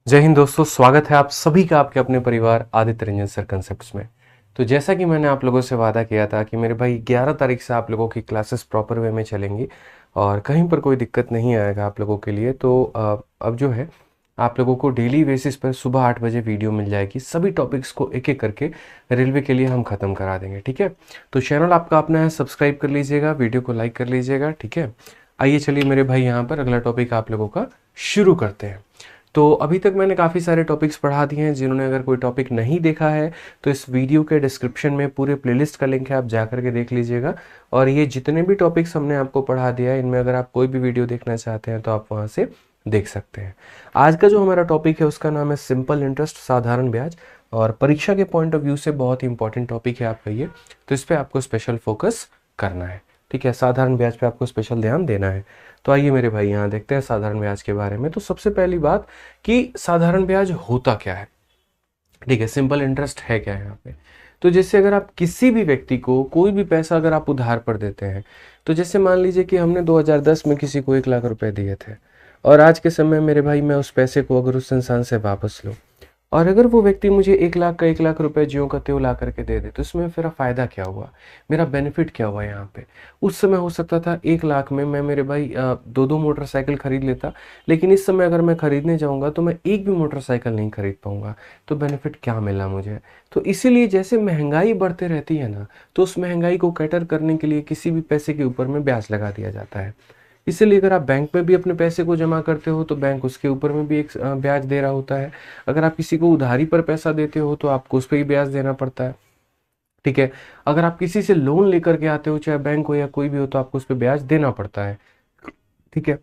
जय हिंद दोस्तों, स्वागत है आप सभी का आपके अपने परिवार आदित्य रंजन सर कंसेप्ट्स में। तो जैसा कि मैंने आप लोगों से वादा किया था कि मेरे भाई 11 तारीख से आप लोगों की क्लासेस प्रॉपर वे में चलेंगी और कहीं पर कोई दिक्कत नहीं आएगा आप लोगों के लिए। तो अब जो है आप लोगों को डेली बेसिस पर सुबह 8 बजे वीडियो मिल जाएगी। सभी टॉपिक्स को एक एक करके रेलवे के लिए हम ख़त्म करा देंगे, ठीक है। तो चैनल आपका अपना है, सब्सक्राइब कर लीजिएगा, वीडियो को लाइक कर लीजिएगा, ठीक है। आइए चलिए मेरे भाई यहाँ पर अगला टॉपिक आप लोगों का शुरू करते हैं। तो अभी तक मैंने काफ़ी सारे टॉपिक्स पढ़ा दिए हैं। जिन्होंने अगर कोई टॉपिक नहीं देखा है तो इस वीडियो के डिस्क्रिप्शन में पूरे प्लेलिस्ट का लिंक है, आप जा करके देख लीजिएगा। और ये जितने भी टॉपिक्स हमने आपको पढ़ा दिया है, इनमें अगर आप कोई भी वीडियो देखना चाहते हैं तो आप वहाँ से देख सकते हैं। आज का जो हमारा टॉपिक है उसका नाम है सिंपल इंटरेस्ट, साधारण ब्याज। और परीक्षा के पॉइंट ऑफ व्यू से बहुत ही इंपॉर्टेंट टॉपिक है आपका ये, तो इस पर आपको स्पेशल फोकस करना है, ठीक है। साधारण ब्याज पे आपको स्पेशल ध्यान देना है। तो आइए मेरे भाई यहाँ देखते हैं साधारण ब्याज के बारे में। तो सबसे पहली बात कि साधारण ब्याज होता क्या है, ठीक है। सिंपल इंटरेस्ट है क्या यहाँ पे। तो जैसे अगर आप किसी भी व्यक्ति को कोई भी पैसा अगर आप उधार पर देते हैं, तो जैसे मान लीजिए कि हमने 2010 में किसी को 1 लाख रुपए दिए थे और आज के समय मेरे भाई मैं उस पैसे को अगर उस इंसान से वापस लूँ और अगर वो व्यक्ति मुझे 1 लाख रुपए ज्यों का त्यों ला करके दे दे, तो इसमें मेरा फ़ायदा क्या हुआ, मेरा बेनिफिट क्या हुआ यहाँ पे। उस समय हो सकता था 1 लाख में मैं मेरे भाई दो दो मोटरसाइकिल खरीद लेता, लेकिन इस समय अगर मैं खरीदने जाऊँगा तो मैं एक भी मोटरसाइकिल नहीं खरीद पाऊँगा। तो बेनिफिट क्या मिला मुझे। तो इसीलिए जैसे महंगाई बढ़ते रहती है ना, तो उस महंगाई को कैटर करने के लिए किसी भी पैसे के ऊपर में ब्याज लगा दिया जाता है। इसीलिए अगर आप बैंक में भी अपने पैसे को जमा करते हो तो बैंक उसके ऊपर में भी एक ब्याज दे रहा होता है। अगर आप किसी को उधारी पर पैसा देते हो तो आपको उस पर ही ब्याज देना पड़ता है, ठीक है। अगर आप किसी से लोन लेकर के आते हो, चाहे बैंक हो या कोई भी हो, तो आपको उस पर ब्याज देना पड़ता है, ठीक है।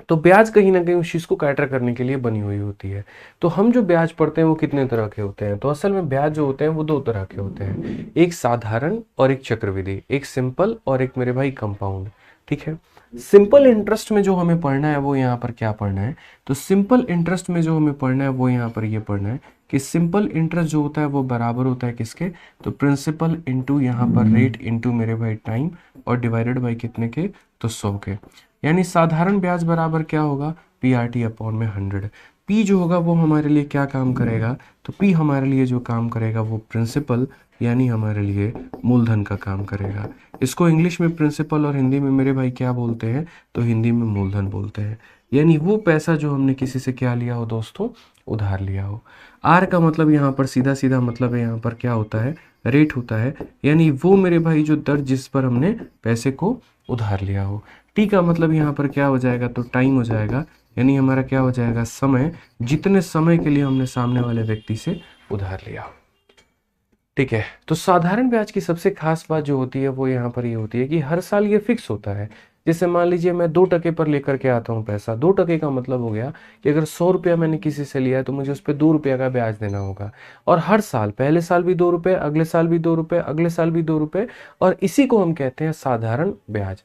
तो ब्याज कहीं ना कहीं उस चीज को कैटर करने के लिए बनी हुई होती है। तो हम जो ब्याज पढ़ते हैं वो कितने तरह के होते हैं, तो असल में ब्याज जो होते हैं वो दो तरह के होते हैं, एक साधारण और एक चक्रवृद्धि, एक सिंपल और एक मेरे भाई कंपाउंड, ठीक है। सिंपल इंटरेस्ट में जो हमें पढ़ना है वो यहाँ पर क्या पढ़ना है, तो सिंपल इंटरेस्ट में जो हमें पढ़ना है वो यहाँ पर ये पढ़ना है कि सिंपल इंटरेस्ट जो होता है वो बराबर होता है किसके, तो प्रिंसिपल इंटू यहाँ पर रेट इंटू मेरे भाई टाइम और डिवाइडेड बाई कितने के, तो 100 के। यानी साधारण ब्याज बराबर क्या होगा, पी आर टी अपॉन में 100। पी जो होगा वो हमारे लिए क्या काम करेगा, तो पी हमारे लिए जो काम करेगा वो प्रिंसिपल यानी हमारे लिए मूलधन का काम करेगा। इसको इंग्लिश में प्रिंसिपल और हिंदी में मेरे भाई क्या बोलते हैं, तो हिंदी में मूलधन बोलते हैं। यानी वो पैसा जो हमने किसी से क्या लिया हो दोस्तों, उधार लिया हो। आर का मतलब यहाँ पर सीधा सीधा मतलब है, यहाँ पर क्या होता है, रेट होता है। यानी वो मेरे भाई जो दर जिस पर हमने पैसे को उधार लिया हो। टी का मतलब यहाँ पर क्या हो जाएगा, तो टाइम हो जाएगा। यानी हमारा क्या हो जाएगा, समय, जितने समय के लिए हमने सामने वाले व्यक्ति से उधार लिया हो, ठीक है। तो साधारण ब्याज की सबसे खास बात जो होती है वो यहाँ पर ये होती है कि हर साल ये फिक्स होता है। जैसे मान लीजिए मैं 2 टके पर लेकर के आता हूँ पैसा, 2 टके का मतलब हो गया कि अगर 100 रुपया मैंने किसी से लिया है तो मुझे उस पर 2 रुपया का ब्याज देना होगा। और हर साल, पहले साल भी 2 रुपये, अगले साल भी 2 रुपये, अगले साल भी 2 रुपये, और इसी को हम कहते हैं साधारण ब्याज।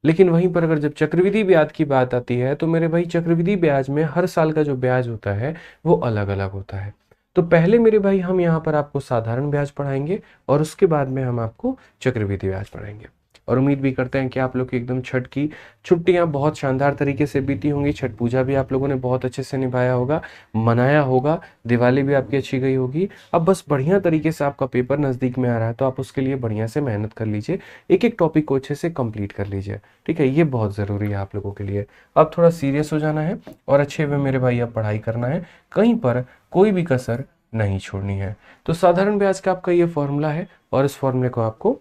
लेकिन वहीं पर अगर जब चक्रवृद्धि ब्याज की बात आती है तो मेरे भाई चक्रवृद्धि ब्याज में हर साल का जो ब्याज होता है वो अलग अलग होता है। तो पहले मेरे भाई हम यहाँ पर आपको साधारण ब्याज पढ़ाएंगे और उसके बाद में हम आपको चक्रवृद्धि ब्याज पढ़ाएंगे। और उम्मीद भी करते हैं कि आप लोग की एकदम छठ की छुट्टियां बहुत शानदार तरीके से बीती होंगी। छठ पूजा भी आप लोगों ने बहुत अच्छे से निभाया होगा, मनाया होगा। दिवाली भी आपकी अच्छी गई होगी। अब बस बढ़िया तरीके से आपका पेपर नज़दीक में आ रहा है तो आप उसके लिए बढ़िया से मेहनत कर लीजिए, एक एक टॉपिक को अच्छे से कंप्लीट कर लीजिए, ठीक है। ये बहुत ज़रूरी है आप लोगों के लिए। अब थोड़ा सीरियस हो जाना है और अच्छे वे मेरे भाई अब पढ़ाई करना है, कहीं पर कोई भी कसर नहीं छोड़नी है। तो साधारण ब्याज का आपका ये फॉर्मूला है और इस फॉर्मूले को आपको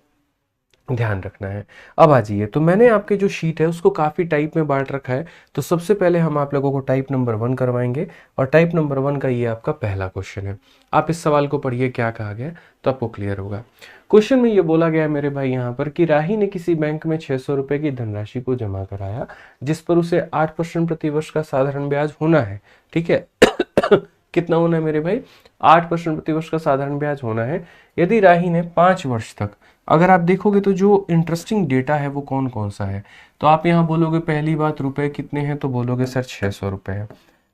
ध्यान रखना है। अब आ जाइए, तो मैंने आपके जो शीट है उसको काफ़ी टाइप में बांट रखा है। तो सबसे पहले हम आप लोगों को टाइप नंबर 1 करवाएंगे और टाइप नंबर 1 का ये आपका पहला क्वेश्चन है। आप इस सवाल को पढ़िए क्या कहा गया तो आपको क्लियर होगा। क्वेश्चन में ये बोला गया है मेरे भाई यहाँ पर कि राही ने किसी बैंक में 600 रुपये की धनराशि को जमा कराया जिस पर उसे 8% प्रतिवर्ष का साधारण ब्याज होना है, ठीक है। कितना होना है मेरे भाई, 8% प्रतिवर्ष का साधारण ब्याज होना है। यदि राही ने 5 वर्ष तक, अगर आप देखोगे तो जो इंटरेस्टिंग डेटा है वो कौन कौन सा है, तो आप यहाँ बोलोगे पहली बात रुपए कितने हैं, तो बोलोगे सर 600 रुपये है।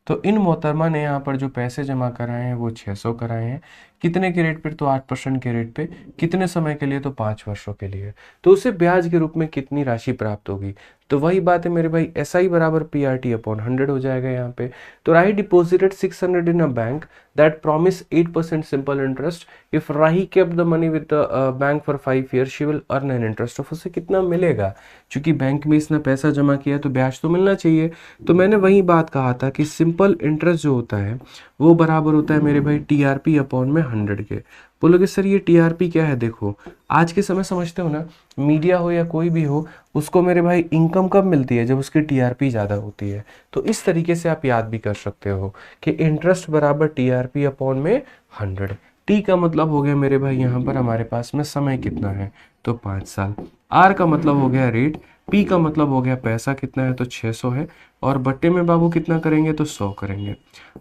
तो इन मोहतरमा ने यहाँ पर जो पैसे जमा कराए हैं वो 600 कराए हैं। कितने के रेट पे, तो 8% के रेट पे। कितने समय के लिए, तो 5 वर्षों के लिए। तो उसे ब्याज के रूप में कितनी राशि प्राप्त होगी, तो वही बात है मेरे भाई, एस आई बराबर पी आर टी अपॉन 100 हो जाएगा यहाँ पे। तो Rahi deposited 600 in a bank that promise 8% simple interest. If Rahi kept the money with the bank for 5 year she will earn an interest of, उसे कितना मिलेगा, क्योंकि बैंक में इसने पैसा जमा किया तो ब्याज तो मिलना चाहिए। तो मैंने वही बात कहा था कि सिंपल इंटरेस्ट जो होता है वो बराबर होता है मेरे भाई टी आर पी अपॉन में 100 के। बोलोगे सर ये टीआरपी क्या है, देखो आज के समय समझते हो ना, मीडिया हो या कोई भी हो, उसको मेरे भाई इनकम कब मिलती है, जब उसकी टीआरपी ज़्यादा होती है। तो इस तरीके से आप याद भी कर सकते हो कि इंटरेस्ट बराबर टीआरपी अपॉन में 100। टी का मतलब हो गया मेरे भाई यहाँ पर हमारे पास में समय कितना है, तो 5 साल। आर का मतलब हो गया रेट, पी का मतलब हो गया पैसा कितना है, तो 600 है, और बट्टे में बाबू कितना करेंगे, तो 100 करेंगे।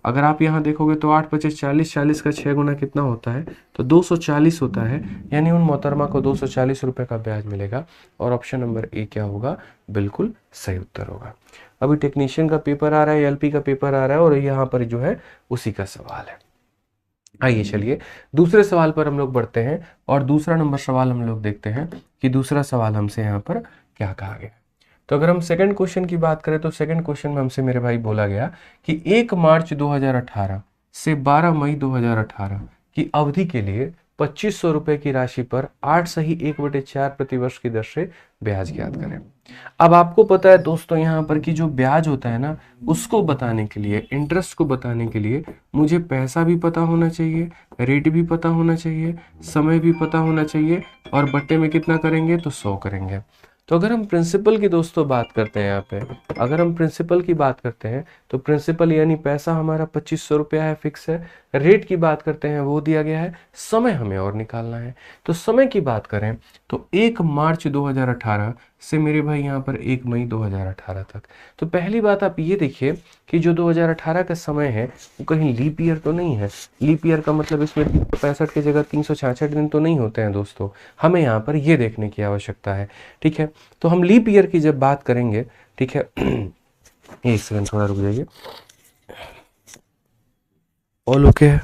अगर आप यहाँ देखोगे तो 8 25 40, 40 का 6 गुना कितना होता है, तो 240 होता है। यानी उन मोहतरमा को 240 रुपए का ब्याज मिलेगा, और ऑप्शन नंबर ए क्या होगा, बिल्कुल सही उत्तर होगा। अभी टेक्नीशियन का पेपर आ रहा है, एलपी का पेपर आ रहा है, और यहाँ पर जो है उसी का सवाल है। आइए चलिए दूसरे सवाल पर हम लोग बढ़ते हैं, और दूसरा नंबर सवाल हम लोग देखते हैं कि दूसरा सवाल हमसे यहाँ पर क्या कहा गया। तो अगर हम सेकंड क्वेश्चन की बात करें तो सेकंड क्वेश्चन में हमसे मेरे भाई बोला गया कि 1 मार्च 2018 से 12 मई 2018 की अवधि के लिए 2500 रुपए की राशि पर 8 सही 1/4 प्रतिवर्ष की दर से ब्याज ज्ञात करें। अब आपको पता है दोस्तों यहाँ पर कि जो ब्याज होता है ना, उसको बताने के लिए, इंटरेस्ट को बताने के लिए मुझे पैसा भी पता होना चाहिए, रेट भी पता होना चाहिए, समय भी पता होना चाहिए, और बट्टे में कितना करेंगे, तो 100 करेंगे। तो अगर हम प्रिंसिपल की दोस्तों बात करते हैं यहाँ पे, अगर हम प्रिंसिपल की बात करते हैं तो प्रिंसिपल यानी पैसा हमारा 2500 रुपया है, फिक्स है। रेट की बात करते हैं वो दिया गया है, समय हमें और निकालना है। तो समय की बात करें तो 1 मार्च 2018 से मेरे भाई यहाँ पर 1 मई 2018 तक। तो पहली बात आप ये देखिए कि जो 2018 का समय है वो कहीं लीप ईयर तो नहीं है। लीप ईयर का मतलब इसमें 365 की जगह 366 दिन तो नहीं होते हैं दोस्तों, हमें यहाँ पर ये देखने की आवश्यकता है। ठीक है, तो हम लीप ईयर की जब बात करेंगे, ठीक है, एक सेकंड थोड़ा रुक जाइए, ऑल ओके है,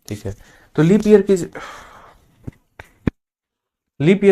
ठीक है। तो लीप ईयर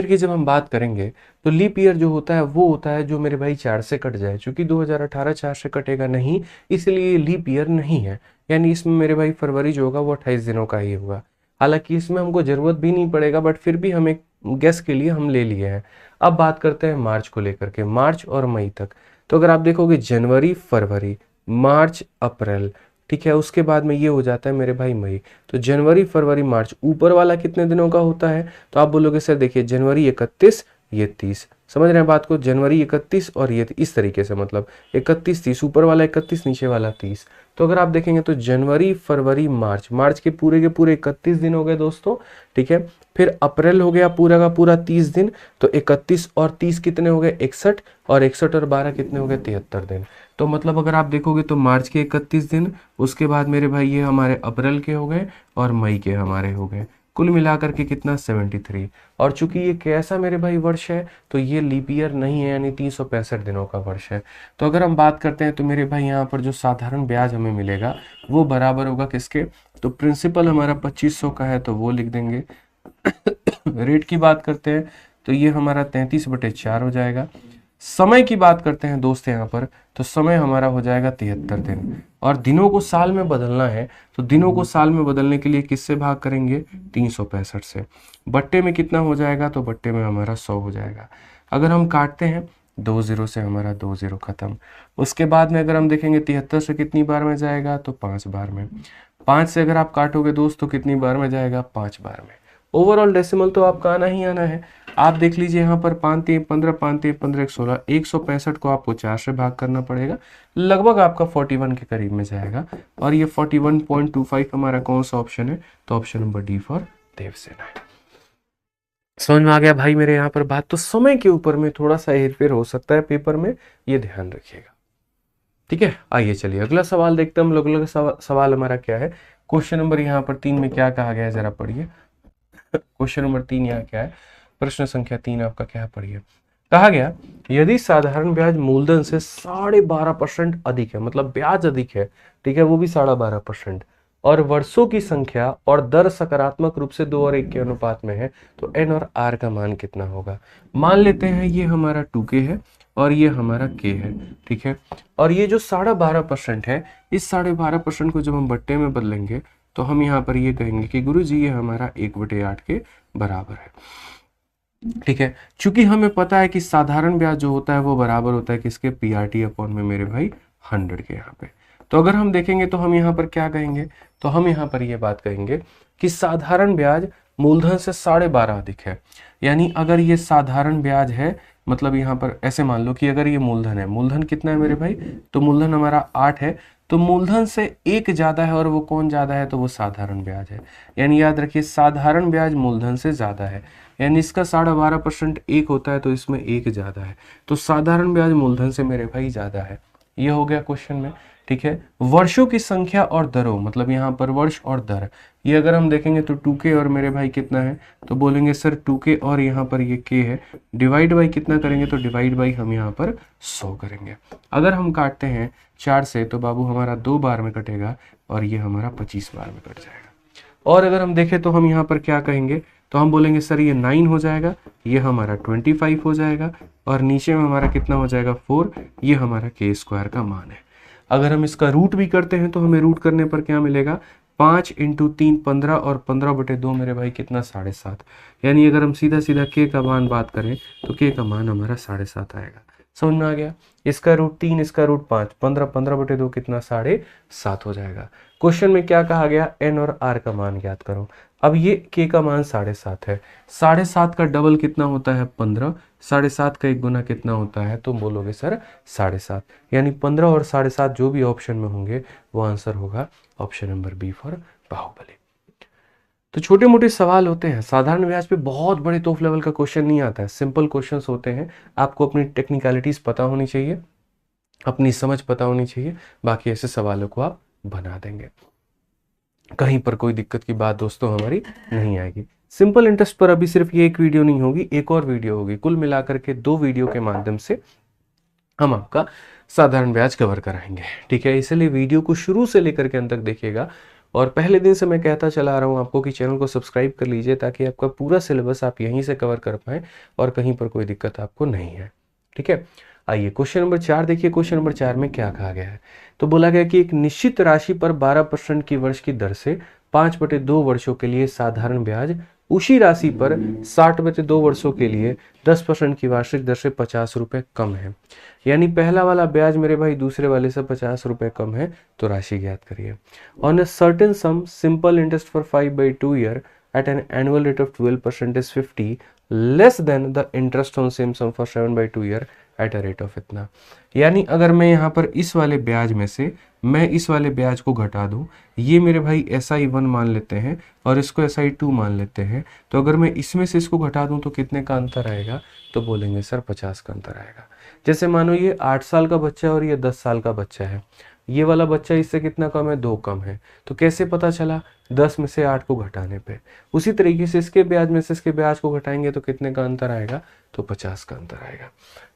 की जब हम बात करेंगे तो लीप ईयर जो होता है वो होता है जो मेरे भाई 4 से कट जाए। चूंकि 2018 4 से कटेगा नहीं, इसलिए लीप ईयर नहीं है। यानी इसमें मेरे भाई फरवरी जो होगा वो 28 दिनों का ही होगा। हालांकि इसमें हमको जरूरत भी नहीं पड़ेगा, बट फिर भी हम एक गेस के लिए हम ले लिए हैं। अब बात करते हैं मार्च को लेकर के, मार्च और मई तक। तो अगर आप देखोगे जनवरी फरवरी मार्च अप्रैल, ठीक है, उसके बाद में ये हो जाता है मेरे भाई मई। तो जनवरी फरवरी मार्च ऊपर वाला कितने दिनों का होता है, तो आप बोलोगे सर देखिए जनवरी 31 ये 30, समझ रहे हैं बात को, जनवरी 31 और ये इस तरीके से, मतलब 31 30, ऊपर वाला 31 नीचे वाला 30। तो अगर आप देखेंगे तो जनवरी फरवरी मार्च, मार्च के पूरे 31 दिन हो गए दोस्तों, ठीक है। फिर अप्रैल हो गया पूरा का पूरा 30 दिन, तो 31 और 30 कितने हो गए 61, और 61 और 12 कितने हो गए 73 दिन। तो मतलब अगर आप देखोगे तो मार्च के 31 दिन, उसके बाद मेरे भाई ये हमारे अप्रैल के हो गए और मई के हमारे हो गए, कुल मिलाकर के कितना 73। और चूंकि ये कैसा मेरे भाई वर्ष है, तो ये लीप ईयर नहीं है, यानी 365 दिनों का वर्ष है। तो अगर हम बात करते हैं तो मेरे भाई यहाँ पर जो साधारण ब्याज हमें मिलेगा वो बराबर होगा किसके, तो प्रिंसिपल हमारा 2500 का है तो वो लिख देंगे। रेट की बात करते हैं तो ये हमारा 33/4 हो जाएगा। समय की बात करते हैं दोस्त यहाँ पर, तो समय हमारा हो जाएगा 73 दिन। और दिनों को साल में बदलना है, तो दिनों को साल में बदलने के लिए किससे भाग करेंगे, 365 से। बट्टे में कितना हो जाएगा, तो बट्टे में हमारा 100 हो जाएगा। अगर हम काटते हैं 2 0 से हमारा 2 0 खत्म। उसके बाद में अगर हम देखेंगे 73 से कितनी बार में जाएगा, तो 5 बार में। 5 से अगर आप काटोगे दोस्त तो कितनी बार में जाएगा, 5 बार में। ओवरऑल डेसिमल तो आपका आना ही आना है। आप देख लीजिए यहाँ पर 5 3 15, 5 3 15 16, 165 को आपको 4 से भाग करना पड़ेगा, लगभग आपका 41 के करीब में जाएगा। और ये 41.25 हमारा कौन सा ऑप्शन है, तो option number D for Devasena है। समझ में आ गया भाई मेरे यहाँ पर बात। तो समय के ऊपर में थोड़ा सा हेरफेर हो सकता है पेपर में, ये ध्यान रखिएगा, ठीक है। आइए चलिए अगला सवाल देखते हैं हम लोग। अगला सवाल हमारा क्या है, क्वेश्चन नंबर यहाँ पर 3 में क्या कहा गया है, जरा पढ़िए। क्वेश्चन नंबर 3 यहाँ क्या है, प्रश्न संख्या 3 आपका क्या है, पढ़िए। कहा गया यदि साधारण ब्याज मूलधन से 12.5% अधिक है, मतलब ब्याज अधिक है, ठीक है, वो भी 12.5%, और वर्षों की संख्या और दर सकारात्मक रूप से 2 और 1 के अनुपात में है, तो n और r का मान कितना होगा। मान लेते हैं ये हमारा 2k है और ये हमारा k है, ठीक है। और ये जो 12.5% है, इस 12.5% को जब हम बट्टे में बदलेंगे तो हम यहाँ पर ये कहेंगे कि गुरुजी ये हमारा 1/8 के बराबर है, ठीक है। चूंकि हमें पता है कि साधारण ब्याज जो होता है वो बराबर होता है किसके, PRT अपॉन में मेरे भाई 100 के। यहाँ पे तो अगर हम देखेंगे तो हम यहाँ पर क्या कहेंगे, तो हम यहाँ पर ये बात कहेंगे कि साधारण ब्याज मूलधन से 12.5 अधिक है। यानी अगर ये साधारण ब्याज है, मतलब यहाँ पर ऐसे मान लो कि अगर ये मूलधन है, मूलधन कितना है मेरे भाई, तो मूलधन हमारा 8 है, तो मूलधन से 1 ज्यादा है और वो कौन ज्यादा है, तो वो साधारण ब्याज है। यानी याद रखिए साधारण ब्याज मूलधन से ज्यादा है, यानी इसका 12.5% 1 होता है तो इसमें 1 ज्यादा है, तो साधारण ब्याज मूलधन से मेरे भाई ज्यादा है। ये हो गया क्वेश्चन में, ठीक है। वर्षों की संख्या और दरों, मतलब यहाँ पर वर्ष और दर, ये अगर हम देखेंगे तो 2k और मेरे भाई कितना है, तो बोलेंगे सर 2k और यहाँ पर ये k है, डिवाइड बाई कितना करेंगे, तो डिवाइड बाई हम यहाँ पर 100 करेंगे। अगर हम काटते हैं 4 से तो बाबू हमारा 2 बार में कटेगा और ये हमारा 25 बार में कट जाएगा। और अगर हम देखें तो हम यहाँ पर क्या कहेंगे, तो हम बोलेंगे सर ये 9 हो जाएगा, ये हमारा 25 हो जाएगा और नीचे में हमारा कितना हो जाएगा 4, ये हमारा k² का मान है। अगर हम इसका रूट भी करते हैं तो हमें रूट करने पर क्या मिलेगा, 5 × 3 15 और 15/2 मेरे भाई कितना 7.5। यानी अगर हम सीधा सीधा k का मान बात करें तो k का मान हमारा 7.5 आएगा। समझ में आ गया। इसका रूट 3, इसका रूट 5, 15/2 कितना 7.5 हो जाएगा। क्वेश्चन में क्या कहा गया, n और r का मान ज्ञात करो। अब ये k का मान 7.5 है, 7.5 का डबल कितना होता है 15, 7.5 का 1 गुना कितना होता है, तो बोलोगे सर 7.5। यानी 15 और 7.5 जो भी ऑप्शन में होंगे वो आंसर होगा option number B for Baahubali. तो छोटे मोटे सवाल होते हैं, साधारण ब्याज पे बहुत बड़े तोफ लेवल का क्वेश्चन नहीं आता है, सिंपल क्वेश्चंस होते हैं। आपको अपनी टेक्निकलिटीज पता होनी चाहिए, अपनी समझ पता होनी चाहिए, बाकी ऐसे सवालों को आप बना देंगे, कहीं पर कोई दिक्कत की बात दोस्तों हमारी नहीं आएगी। सिंपल इंटरेस्ट पर अभी सिर्फ ये एक वीडियो नहीं होगी, एक और वीडियो होगी, कुल मिलाकर के 2 वीडियो के माध्यम से हम आपका साधारण ब्याज कवर कराएंगे, ठीक है। इसलिए वीडियो को शुरू से लेकर के अंत तक देखिएगा। और पहले दिन से मैं कहता चला रहा हूँ आपको कि चैनल को सब्सक्राइब कर लीजिए ताकि आपका पूरा सिलेबस आप यहीं से कवर कर पाएं और कहीं पर कोई दिक्कत आपको नहीं है, ठीक है। आइए क्वेश्चन नंबर 4 देखिए। क्वेश्चन नंबर 4 में क्या कहा गया है, तो बोला गया कि एक निश्चित राशि पर 12% की वर्ष की दर से 5/2 वर्षों के लिए साधारण ब्याज उसी राशि पर 60/2 वर्षों के लिए 10% की वार्षिक दर से 50 रुपए कम है। यानी पहला वाला ब्याज मेरे भाई दूसरे वाले से 50 रुपए कम है, तो राशि ज्ञात करिए। On a certain sum simple interest for 5/2 year at an annual rate of 12% is 50 less than the interest on same sum for 7/2 year at a rate of इतना। यानी अगर मैं यहाँ पर इस वाले ब्याज में से मैं इस वाले ब्याज को घटा दूं, ये मेरे भाई SI1 मान लेते हैं और इसको SI2 मान लेते हैं, तो अगर मैं इसमें से इसको घटा दूं तो कितने का अंतर आएगा, तो बोलेंगे सर 50 का अंतर आएगा। जैसे मानो ये 8 साल का बच्चा है और ये 10 साल का बच्चा है, ये वाला बच्चा इससे कितना कम है, 2 कम है, तो कैसे पता चला, 10 में से 8 को घटाने पे। उसी तरीके से इसके ब्याज में से इसके ब्याज को घटाएंगे तो कितने का अंतर आएगा, तो 50 का अंतर आएगा।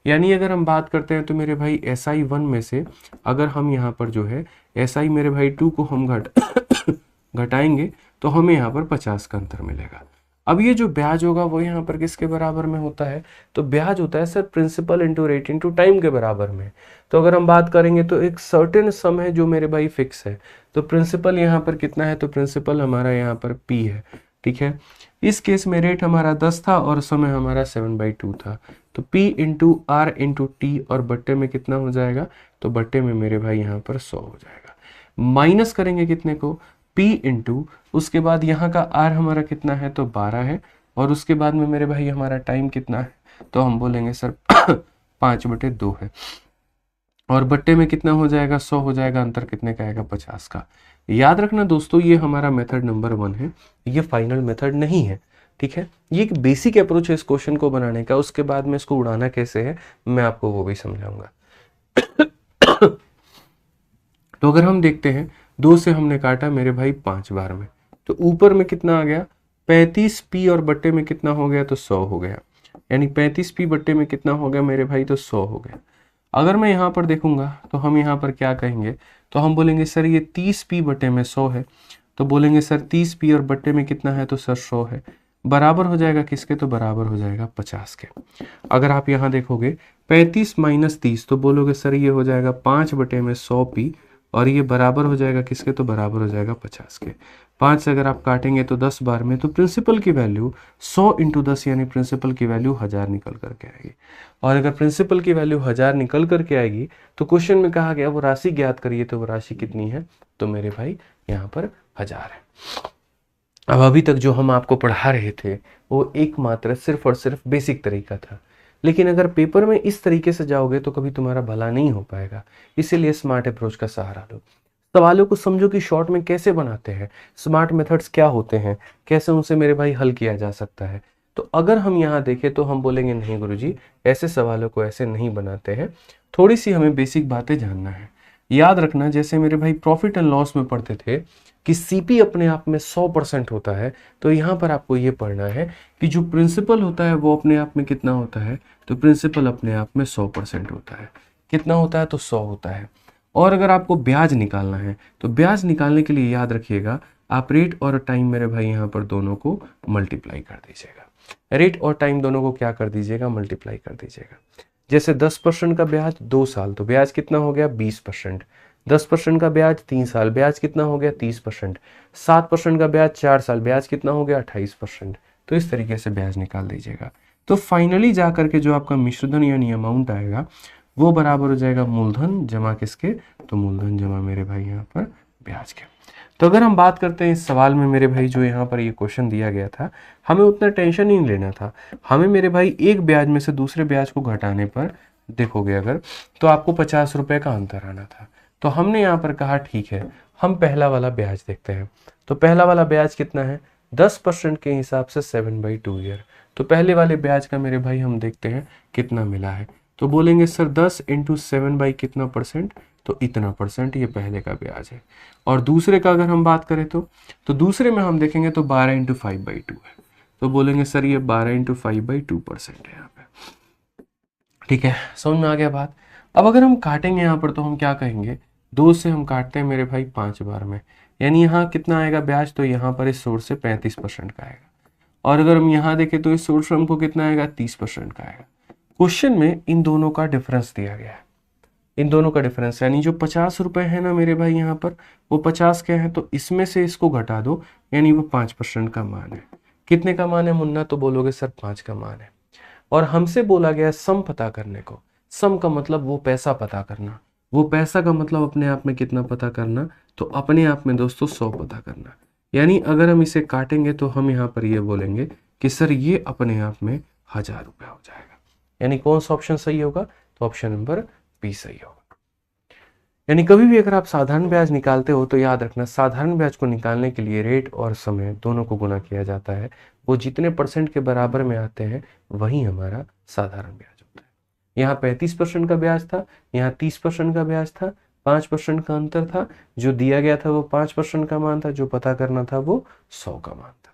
यानी अगर हम बात करते हैं तो मेरे भाई SI1 में से अगर हम यहाँ पर जो है SI मेरे भाई 2 को हम घटाएंगे तो हमें यहाँ पर 50 का अंतर मिलेगा। अब ये जो ब्याज होगा वो यहाँ पर किसके बराबर में होता है, तो ब्याज होता है sir principal into rate into time के बराबर में। तो अगर हम बात करेंगे तो एक सर्टेन सम है जो मेरे भाई फिक्स है, तो प्रिंसिपल यहाँ पर कितना है, तो प्रिंसिपल हमारा यहाँ पर P है, ठीक है। इस केस में रेट हमारा 10 था और समय हमारा 7/2 था, तो P into R into T और बट्टे में कितना हो जाएगा, तो बट्टे में मेरे भाई यहाँ पर 100 हो जाएगा। माइनस करेंगे कितने को, P इंटू उसके बाद यहाँ का R हमारा कितना है, तो 12 है, और उसके बाद में मेरे भाई हमारा टाइम कितना है, तो हम बोलेंगे सर 5/2 है, और बट्टे में कितना हो जाएगा, 100 हो जाएगा, अंतर कितने का आएगा, 50 का। याद रखना दोस्तों ये हमारा मेथड नंबर 1 है, ये फाइनल मेथड नहीं है, ठीक है। ये एक बेसिक अप्रोच है इस क्वेश्चन को बनाने का, उसके बाद में इसको उड़ाना कैसे है मैं आपको वो भी समझाऊंगा। तो अगर हम देखते हैं 2 से हमने काटा मेरे भाई 5 बार में, तो ऊपर में कितना आ गया 35P और बट्टे में कितना हो गया, तो 100 हो गया। यानी 35P बट्टे में कितना हो गया मेरे भाई, तो 100 हो गया। अगर मैं यहाँ पर देखूंगा तो हम यहाँ पर क्या कहेंगे, तो हम बोलेंगे सर ये 30p बटे में 100 है, तो बोलेंगे सर 30p और बटे में कितना है, तो सर 100 है, बराबर हो जाएगा किसके, तो बराबर हो जाएगा 50 के। अगर आप यहाँ देखोगे 35 माइनस 30, तो बोलोगे सर ये हो जाएगा 5 बटे में 100p, और ये बराबर हो जाएगा किसके, तो बराबर हो जाएगा 50 के। 5 से अगर आप काटेंगे तो 10 बार में, तो प्रिंसिपल की वैल्यू 100 इंटू 10 यानी प्रिंसिपल की वैल्यू 1000 निकल करके आएगी। और अगर प्रिंसिपल की वैल्यू 1000 निकल करके आएगी तो क्वेश्चन में कहा गया वो राशि ज्ञात करिए, तो वो राशि कितनी है, तो मेरे भाई यहाँ पर 1000 है। अब अभी तक जो हम आपको पढ़ा रहे थे वो एकमात्र सिर्फ और सिर्फ बेसिक तरीका था, लेकिन अगर पेपर में इस तरीके से जाओगे तो कभी तुम्हारा भला नहीं हो पाएगा। इसीलिए स्मार्ट अप्रोच का सहारा लो, सवालों को समझो कि शॉर्ट में कैसे बनाते हैं, स्मार्ट मेथड्स क्या होते हैं, कैसे उनसे मेरे भाई हल किया जा सकता है। तो अगर हम यहाँ देखें तो हम बोलेंगे नहीं गुरुजी, ऐसे सवालों को ऐसे नहीं बनाते हैं, थोड़ी सी हमें बेसिक बातें जानना है। याद रखना, जैसे मेरे भाई प्रॉफिट एंड लॉस में पढ़ते थे कि सीपी अपने आप में 100% होता है, तो यहाँ पर आपको ये पढ़ना है कि जो प्रिंसिपल होता है वो अपने आप में कितना होता है, तो प्रिंसिपल अपने आप में 100% होता है। कितना होता है, तो 100 होता है। और अगर आपको ब्याज निकालना है तो ब्याज निकालने के लिए याद रखिएगा, आप रेट और टाइम मेरे भाई यहाँ पर दोनों को मल्टीप्लाई कर दीजिएगा। रेट और टाइम दोनों को क्या कर दीजिएगा, मल्टीप्लाई कर दीजिएगा। जैसे 10% का ब्याज 2 साल, तो ब्याज कितना हो गया, 20%। 10% का ब्याज 3 साल, ब्याज कितना हो गया, 30%। 7% का ब्याज 4 साल, ब्याज कितना हो गया, 28%। तो इस तरीके से ब्याज निकाल दीजिएगा। तो फाइनली जा करके जो आपका मिश्रधन यानी अमाउंट आएगा वो बराबर हो जाएगा मूलधन जमा किसके, तो मूलधन जमा मेरे भाई यहाँ पर ब्याज के। तो अगर हम बात करते हैं इस सवाल में मेरे भाई, जो यहाँ पर ये क्वेश्चन दिया गया था, हमें उतना टेंशन नहीं लेना था। हमें मेरे भाई एक ब्याज में से दूसरे ब्याज को घटाने पर देखोगे अगर, तो आपको 50 रुपए का अंतर आना था। तो हमने यहाँ पर कहा ठीक है, हम पहला वाला ब्याज देखते हैं। तो पहला वाला ब्याज कितना है, 10% के हिसाब से 7/2 ईयर। तो पहले वाले ब्याज का मेरे भाई हम देखते हैं कितना मिला है, तो बोलेंगे सर 10 इंटू 7 बाई कितना परसेंट, तो इतना परसेंट, ये पहले का ब्याज है। और दूसरे का अगर हम बात करें तो दूसरे में हम देखेंगे तो 12 इंटू 5/2 है, तो बोलेंगे सर ये 12 इंटू 5/2% है यहाँ पे। ठीक है, समझ में आ गया बात। अब अगर हम काटेंगे यहाँ पर तो हम क्या कहेंगे, 2 से हम काटते हैं मेरे भाई 5 बार में, यानी यहाँ कितना आएगा ब्याज, तो यहाँ पर इस सोर्स से 35% का आएगा। और अगर हम यहाँ देखें तो इस सोर्स से हमको कितना आएगा, 30% का आएगा। क्वेश्चन में इन दोनों का डिफरेंस दिया गया है, इन दोनों का डिफरेंस, यानी जो 50 रुपए है ना मेरे भाई यहाँ पर, वो 50 के हैं, तो इसमें से इसको घटा दो, यानी वो 5% का मान है। कितने का मान है मुन्ना, तो बोलोगे सर 5 का मान है। और हमसे बोला गया सम पता करने को। सम का मतलब वो पैसा पता करना, वो पैसा का मतलब अपने आप में कितना पता करना, तो अपने आप में दोस्तों 100 पता करना। यानी अगर हम इसे काटेंगे तो हम यहाँ पर ये बोलेंगे कि सर ये अपने आप में 1000 रुपये हो जाएगा। यानी कौन सा ऑप्शन सही होगा, तो ऑप्शन नंबर बी सही होगा। यानी कभी भी अगर आप साधारण ब्याज निकालते हो तो याद रखना, साधारण ब्याज को निकालने के लिए रेट और समय दोनों को गुना किया जाता है। वो जितने परसेंट के बराबर में आते हैं वही हमारा साधारण ब्याज होता है। यहाँ 35% का ब्याज था, यहाँ 30% का ब्याज था, 5% का अंतर था। जो दिया गया था वो 5% का मान था, जो पता करना था वो 100 का मान था।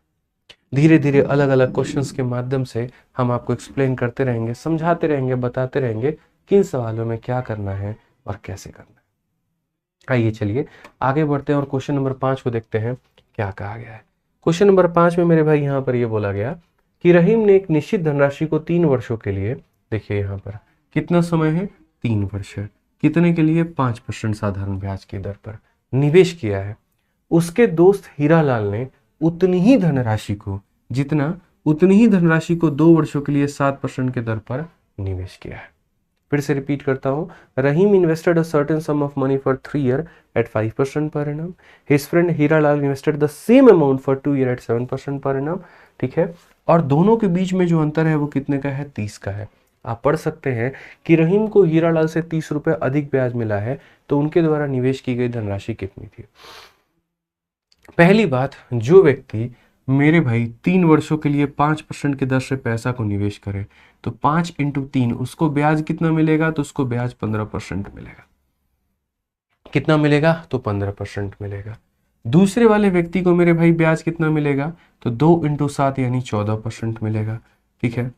धीरे धीरे अलग अलग क्वेश्चंस के माध्यम से हम आपको एक्सप्लेन करते रहेंगे, समझाते रहेंगे, बताते रहेंगे किन सवालों में क्या करना है और कैसे करना है। आइए चलिए आगे बढ़ते हैं और क्वेश्चन नंबर 5 को देखते हैं क्या कहा गया है। क्वेश्चन नंबर 5 में मेरे भाई यहाँ पर ये बोला गया कि रहीम ने एक निश्चित धनराशि को 3 वर्षों के लिए, देखिए यहाँ पर कितना समय है, 3 वर्ष है, कितने के लिए, 5% साधारण ब्याज की दर पर निवेश किया है। उसके दोस्त हीरालाल ने उतनी ही धनराशि को, जितना उतनी ही धनराशि को 2 वर्षों के लिए 7% के दर पर निवेश किया है। फिर से रिपीट करता हूं, Rahim invested a certain sum of money for 3 year at 5% per annum. His friend Hiralal invested the same amount for 2 year at 7% per annum. ठीक है, और दोनों के बीच में जो अंतर है वो कितने का है, 30 का है। आप पढ़ सकते हैं कि रहीम को हीरालाल से 30 रुपए अधिक ब्याज मिला है, तो उनके द्वारा निवेश की गई धनराशि कितनी थी। पहली बात, जो व्यक्ति मेरे भाई 3 वर्षों के लिए 5% की दर से पैसा को निवेश करे तो 5 इंटू 3 उसको ब्याज कितना मिलेगा, तो उसको ब्याज 15% मिलेगा। कितना मिलेगा, तो 15% मिलेगा। दूसरे वाले व्यक्ति को मेरे भाई ब्याज कितना मिलेगा, तो 2 इंटू 7 यानी 14% मिलेगा। ठीक है,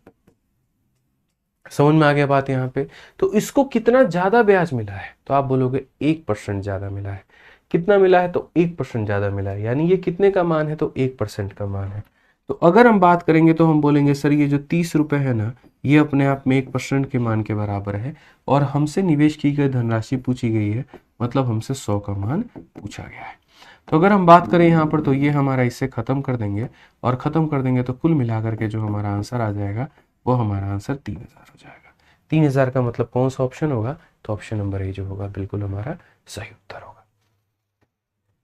समझ में आ गया बात यहाँ पे। तो इसको कितना ज्यादा ब्याज मिला है, तो आप बोलोगे 1% ज्यादा मिला है। कितना मिला है, तो 1% ज्यादा मिला है, यानी ये कितने का मान है, तो 1% का मान है। तो अगर हम बात करेंगे तो हम बोलेंगे सर ये जो 30 रुपए है ना, ये अपने आप में 1% के मान के बराबर है, और हमसे निवेश की गई धनराशि पूछी गई है, मतलब हमसे 100 का मान पूछा गया है। तो अगर हम बात करें यहाँ पर, तो ये हमारा इससे खत्म कर देंगे, और खत्म कर देंगे तो कुल मिलाकर के जो हमारा आंसर आ जाएगा, वो हमारा आंसर 3000 हो जाएगा। 3000 का मतलब कौन सा ऑप्शन होगा, तो ऑप्शन नंबर ए जो होगा बिल्कुल हमारा सही उत्तर होगा।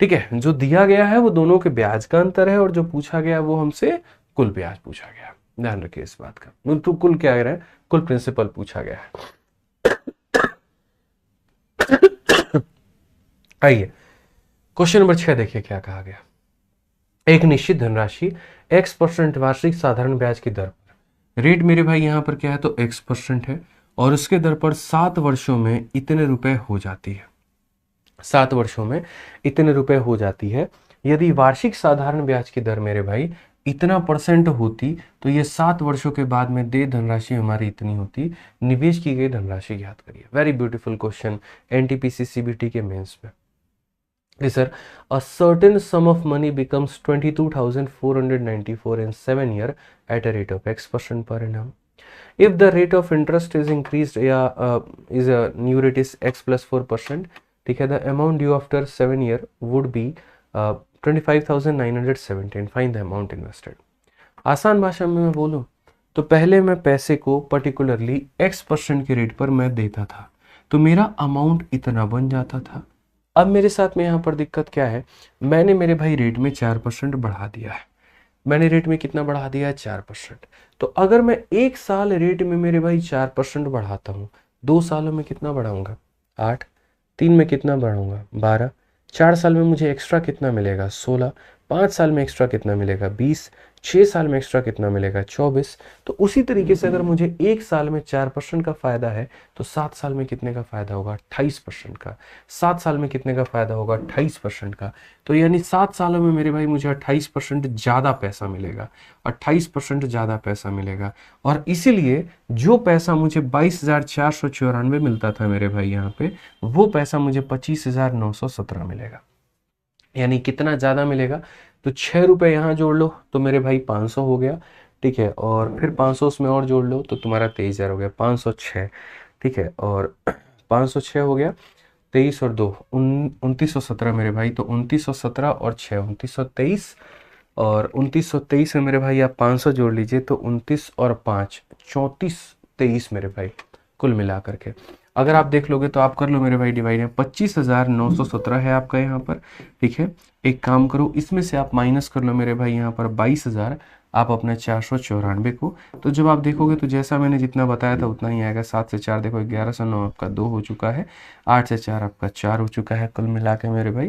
ठीक है, जो दिया गया है वो दोनों के ब्याज का अंतर है, और जो पूछा गया वो हमसे कुल ब्याज पूछा गया है। ध्यान रखिए इस बात का, तो कुल क्या कह रहा है, कुल प्रिंसिपल पूछा गया है। आइए क्वेश्चन नंबर 6 देखिए क्या कहा गया। एक निश्चित धनराशि x% वार्षिक साधारण ब्याज की दर पर, रेट मेरे भाई यहाँ पर क्या है, तो x% है, और उसके दर पर 7 वर्षों में इतने रुपए हो जाती है। 7 वर्षों में इतने रुपए हो जाती है। यदि वार्षिक साधारण ब्याज की दर मेरे भाई इतना % होती, तो ये 7 वर्षों के बाद में दे धनराशि हमारी इतनी होती। निवेश की गई धनराशि ज्ञात करिए। Very beautiful question, NTPC CBT के मेंस में। Sir, a certain sum of money becomes 22,494 in 7 years at a rate of X% per annum. If the rate of interest is increased, is a new rate is X plus 4%, ठीक है, the amount due after 7 years would be 25,917. Find the amount invested. आसान भाषा में मैं बोलूँ तो पहले मैं पैसे को पर्टिकुलरली X% के रेट पर मैं देता था, तो मेरा अमाउंट इतना बन जाता था। अब मेरे साथ में यहाँ पर दिक्कत क्या है, मैंने मेरे भाई रेट में 4% बढ़ा दिया है। मैंने रेट में कितना बढ़ा दिया है, 4%। तो अगर मैं 1 साल रेट में मेरे भाई 4% बढ़ाता हूँ, 2 सालों में कितना बढ़ाऊंगा, 8, 3 में कितना बढ़ाऊंगा, 12, 4 साल में मुझे एक्स्ट्रा कितना मिलेगा, 16, 5 साल में एक्स्ट्रा कितना मिलेगा, 20, 6 साल में एक्स्ट्रा कितना मिलेगा, 24। तो उसी तरीके से अगर मुझे 1 साल में 4% का फायदा है, तो 7 साल में कितने का फायदा होगा, 28% का। 7 साल में कितने का फायदा होगा, 28% का। तो यानी 7 सालों में मेरे भाई मुझे 28% ज़्यादा पैसा मिलेगा, 28% ज़्यादा पैसा मिलेगा। और इसीलिए जो पैसा मुझे 22,494 मिलता था मेरे भाई यहाँ पे, वो पैसा मुझे 25,917 मिलेगा। यानी कितना ज़्यादा मिलेगा, तो 6 रुपये यहाँ जोड़ लो तो मेरे भाई 500 हो गया। ठीक है, और फिर 500 उसमें और जोड़ लो तो तुम्हारा 23,000 हो गया, 506। ठीक है, और 506 हो गया, 23 और 2 2917 मेरे भाई। तो 2917 और 6 2923, और 2923 में मेरे भाई आप 500 जोड़ लीजिए, तो 29 और 5 34 23 मेरे भाई कुल मिला करके। अगर आप देख लोगे तो आप कर लो मेरे भाई डिवाइड है, 25,917 है आपका यहाँ पर। ठीक है, एक काम करो, इसमें से आप माइनस कर लो मेरे भाई यहाँ पर 22,000, आप अपना 494 को। तो जब आप देखोगे तो जैसा मैंने जितना बताया था उतना ही आएगा। 7 से 4 देखो 11 से 9 आपका 2 हो चुका है, 8 से 4 आपका 4 हो चुका है कुल मिला के मेरे भाई।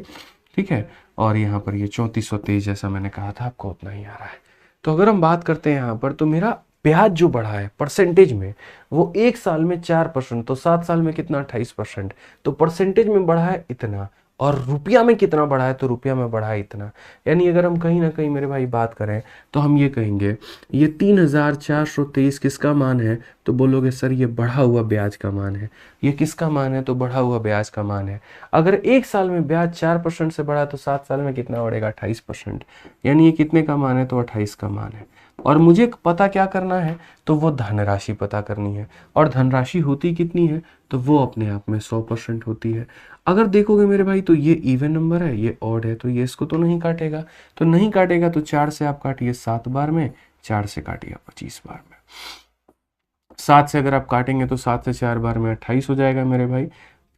ठीक है, और यहाँ पर ये 3423 जैसा मैंने कहा था आपको उतना ही आ रहा है। तो अगर हम बात करते हैं यहाँ पर, तो मेरा ब्याज जो बढ़ा है परसेंटेज में, वो 1 साल में 4%, तो 7 साल में कितना, 28%। तो परसेंटेज में बढ़ा है इतना, और रुपया में कितना बढ़ा है, तो रुपया में बढ़ा है इतना। यानी अगर हम कहीं ना कहीं मेरे भाई बात करें तो हम ये कहेंगे ये 3,423 किसका मान है, तो बोलोगे सर ये बढ़ा हुआ ब्याज का मान है। ये किसका मान है, तो बढ़ा हुआ ब्याज का मान है। अगर 1 साल में ब्याज 4% से बढ़ा, तो 7 साल में कितना बढ़ेगा, 28%। यानी ये कितने का मान है, तो 28 का मान है। और मुझे पता क्या करना है, तो वो धनराशि पता करनी है। और धनराशि होती कितनी है, तो वो अपने आप में 100% होती है। अगर देखोगे मेरे भाई तो ये इवन नंबर है, ये ऑड है, तो ये इसको तो नहीं काटेगा। तो नहीं काटेगा तो 4 से आप काटिए 7 बार में, 4 से काटिए 25 बार में। 7 से अगर आप काटेंगे तो 7 से 4 बार में 28 हो जाएगा मेरे भाई।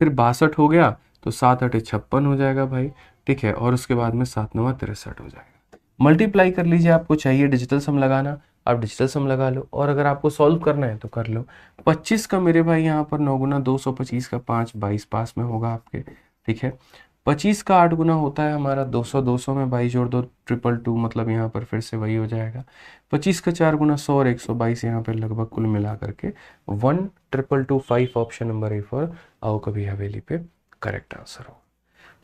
फिर 62 हो गया, तो 7 8 56 हो जाएगा भाई। ठीक है, और उसके बाद में 7 9 63 हो जाएगा। मल्टीप्लाई कर लीजिए, आपको चाहिए डिजिटल सम लगाना, आप डिजिटल सम लगा लो, और अगर आपको सॉल्व करना है तो कर लो। 25 का मेरे भाई यहाँ पर 9 गुना 225 का 5 22 पास में होगा आपके। ठीक है, 25 का 8 गुना होता है हमारा 200, 200 में 22 जोड़ दो 222, मतलब यहाँ पर फिर से वही हो जाएगा। 25 का 4 गुना 100 और 122 यहाँ पर लगभग कुल मिला करके 12225 ऑप्शन नंबर ए फॉर आओ कभी हवेली पे करेक्ट आंसर हो।